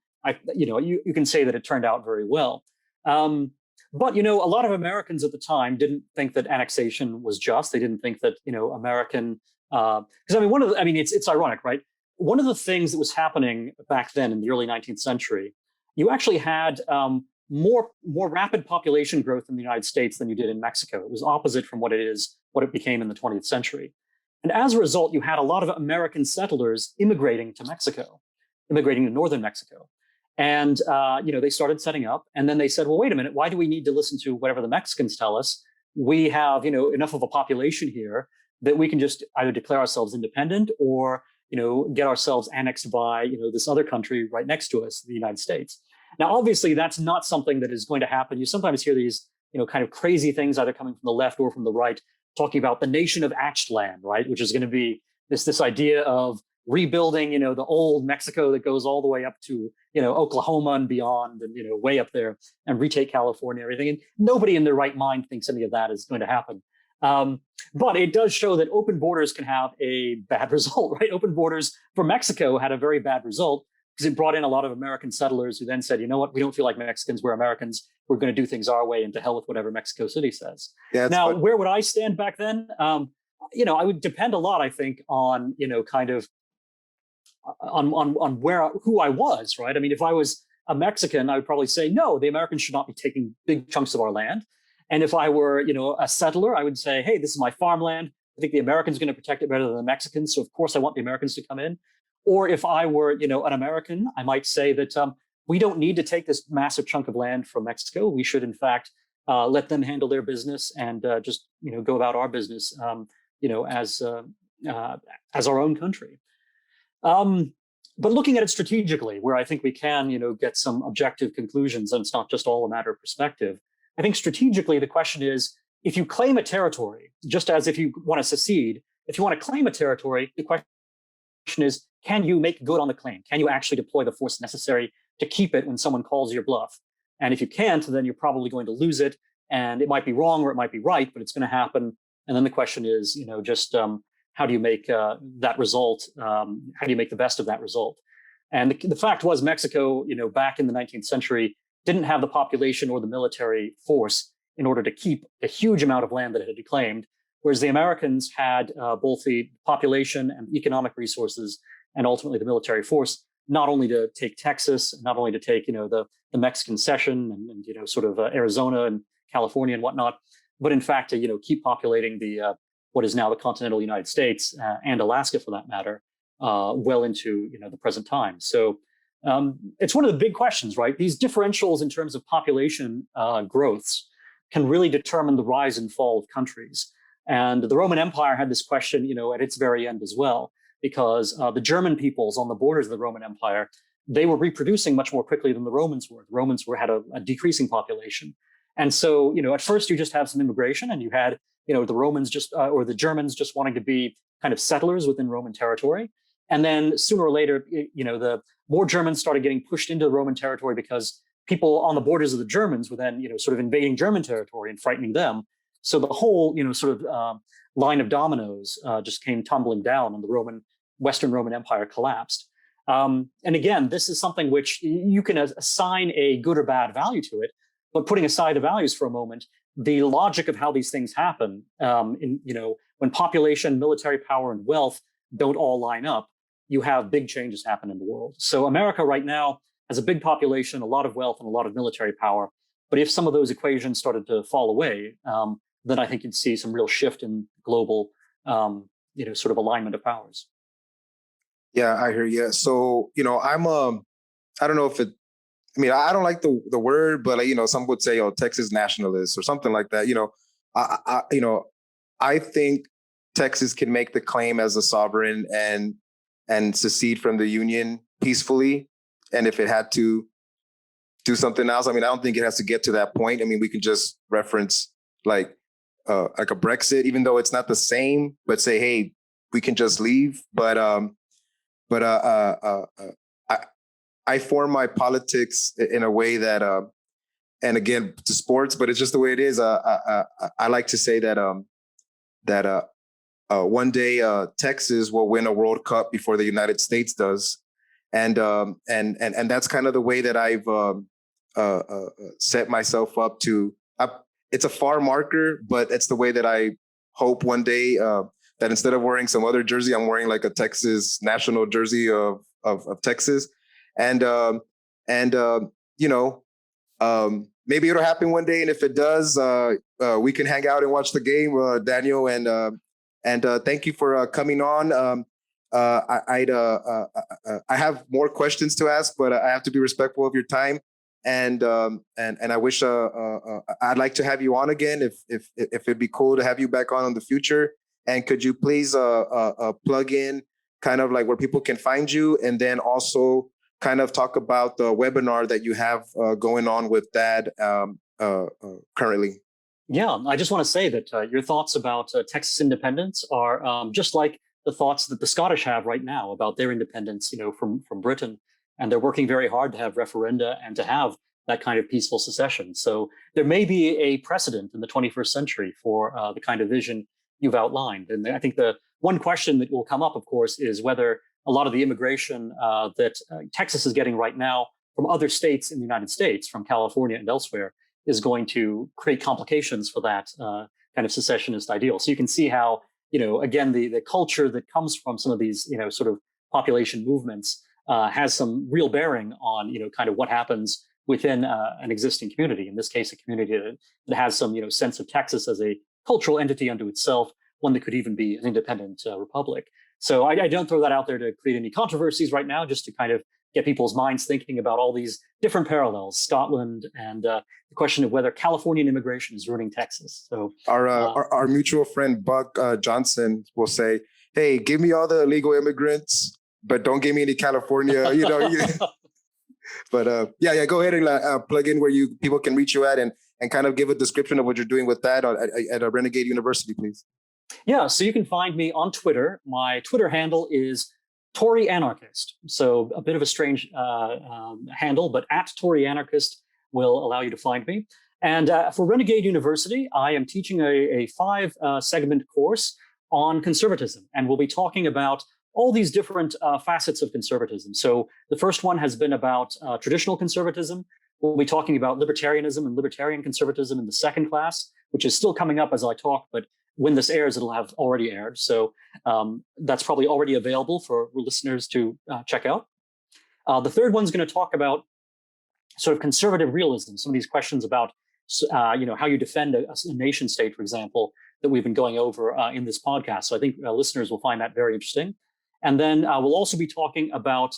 you can say that it turned out very well. But, a lot of Americans at the time didn't think that annexation was just. They didn't think that, American, because it's ironic, right? One of the things that was happening back then in the early 19th century, you actually had more rapid population growth in the United States than you did in Mexico. It was opposite from what it became in the 20th century. And as a result, you had a lot of American settlers immigrating to Mexico, immigrating to northern Mexico. And, they started setting up, and then they said, well, wait a minute, why do we need to listen to whatever the Mexicans tell us? We have, enough of a population here that we can just either declare ourselves independent or, get ourselves annexed by, this other country right next to us, the United States. Now, obviously, that's not something that is going to happen. You sometimes hear these, kind of crazy things either coming from the left or from the right, talking about the nation of Axtland, right, which is going to be this idea of rebuilding, the old Mexico that goes all the way up to, Oklahoma and beyond, and way up there, and retake California, everything. And nobody in their right mind thinks any of that is going to happen. But it does show that open borders can have a bad result, right? Open borders for Mexico had a very bad result because it brought in a lot of American settlers who then said, you know what, we don't feel like Mexicans, we're Americans. We're going to do things our way, and to hell with whatever Mexico City says. Yeah, now, where would I stand back then? I would depend a lot, I think, on, kind of on who I was, right? I mean, if I was a Mexican, I would probably say, no, the Americans should not be taking big chunks of our land. And if I were, a settler, I would say, hey, this is my farmland. I think the Americans are going to protect it better than the Mexicans. So of course I want the Americans to come in. Or if I were, an American, I might say that we don't need to take this massive chunk of land from Mexico. We should, in fact, let them handle their business and just, go about our business, as our own country. But looking at it strategically, where I think we can, get some objective conclusions, and it's not just all a matter of perspective. I think strategically, the question is, if you claim a territory, just as if you want to secede, if you want to claim a territory, the question is, can you make good on the claim? Can you actually deploy the force necessary to keep it when someone calls your bluff? And if you can't, then you're probably going to lose it. And it might be wrong or it might be right, but it's going to happen. And then the question is, just how do you make that result? How do you make the best of that result? And the fact was, Mexico, back in the 19th century, didn't have the population or the military force in order to keep a huge amount of land that it had claimed, whereas the Americans had both the population and economic resources and ultimately the military force, not only to take Texas, not only to take, the Mexican cession and sort of Arizona and California and whatnot, but in fact to, keep populating the what is now the continental United States and Alaska for that matter, well into, the present time. So it's one of the big questions, right? These differentials in terms of population growths can really determine the rise and fall of countries. And the Roman Empire had this question, at its very end as well, because the German peoples on the borders of the Roman Empire, they were reproducing much more quickly than the Romans were. The Romans had a decreasing population. And so, at first you just have some immigration, and you had, the Romans or the Germans just wanting to be kind of settlers within Roman territory. And then sooner or later, the more Germans started getting pushed into the Roman territory because people on the borders of the Germans were then, sort of invading German territory and frightening them. So the whole, sort of line of dominoes just came tumbling down, and the Western Roman Empire collapsed. And again, this is something which you can assign a good or bad value to it, but putting aside the values for a moment, the logic of how these things happen, when population, military power, and wealth don't all line up, you have big changes happen in the world. So America right now has a big population, a lot of wealth, and a lot of military power. But if some of those equations started to fall away, then I think you'd see some real shift in global, sort of alignment of powers. Yeah, I hear you. So, I don't know if I don't like the word, but some would say, Texas nationalists or something like that. I think Texas can make the claim as a sovereign and secede from the Union peacefully. And if it had to do something else, I don't think it has to get to that point. We can just reference like a Brexit, even though it's not the same, but say, hey, we can just leave. But I form my politics in a way that, and again, to sports, but it's just the way it is. I like to say that one day Texas will win a World Cup before the United States does, and that's kind of the way that I've set myself up to. It's a far marker, but it's the way that I hope one day that instead of wearing some other jersey, I'm wearing like a Texas national jersey of Texas. And maybe it'll happen one day. And if it does, we can hang out and watch the game, Daniel. And thank you for coming on. I have more questions to ask, but I have to be respectful of your time. And I wish I'd like to have you on again if it'd be cool to have you back on in the future. And could you please plug in kind of like where people can find you, and then also kind of talk about the webinar that you have going on with Dad currently. Yeah, I just want to say that your thoughts about Texas independence are just like the thoughts that the Scottish have right now about their independence, from Britain, and they're working very hard to have referenda and to have that kind of peaceful secession. So there may be a precedent in the 21st century for the kind of vision you've outlined. And I think the one question that will come up, of course, is whether a lot of the immigration that Texas is getting right now from other states in the United States, from California and elsewhere, is going to create complications for that kind of secessionist ideal. So you can see how, again, the culture that comes from some of these, sort of population movements has some real bearing on, kind of what happens within an existing community. In this case, a community that has some, sense of Texas as a cultural entity unto itself, one that could even be an independent republic. So I don't throw that out there to create any controversies right now, just to kind of get people's minds thinking about all these different parallels, Scotland, and the question of whether Californian immigration is ruining Texas. So our mutual friend Buck Johnson will say, "Hey, give me all the illegal immigrants, but don't give me any California." But go ahead and plug in where people can reach you at, and kind of give a description of what you're doing with that at Renegade University, please. Yeah, so you can find me on Twitter. My Twitter handle is Tory Anarchist. So a bit of a strange handle, but at Tory Anarchist will allow you to find me. And for Renegade University, I am teaching a 5-segment course on conservatism, and we'll be talking about all these different facets of conservatism. So the first one has been about traditional conservatism. We'll be talking about libertarianism and libertarian conservatism in the second class, which is still coming up as I talk, but when this airs, it'll have already aired. So that's probably already available for listeners to check out. The third one's going to talk about sort of conservative realism, some of these questions about, how you defend a nation state, for example, that we've been going over in this podcast. So I think listeners will find that very interesting. And then we'll also be talking about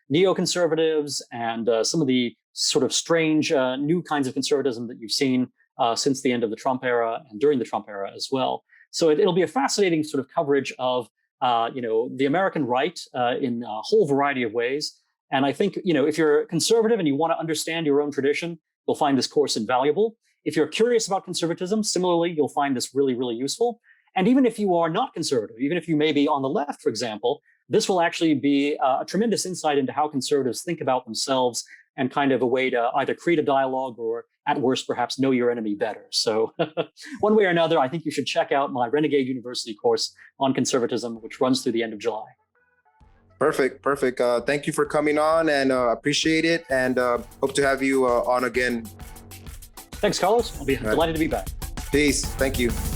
neoconservatives and some of the sort of strange new kinds of conservatism that you've seen since the end of the Trump era and during the Trump era as well. So it'll be a fascinating sort of coverage of, the American right in a whole variety of ways. And I think, if you're conservative and you want to understand your own tradition, you'll find this course invaluable. If you're curious about conservatism, similarly, you'll find this really, really useful. And even if you are not conservative, even if you may be on the left, for example, this will actually be a tremendous insight into how conservatives think about themselves and kind of a way to either create a dialogue or, at worst, perhaps know your enemy better. So one way or another, I think you should check out my Renegade University course on conservatism, which runs through the end of July. Perfect. Thank you for coming on, and appreciate it, and hope to have you on again. Thanks, Carlos. I'll be delighted to be back. Peace. Thank you.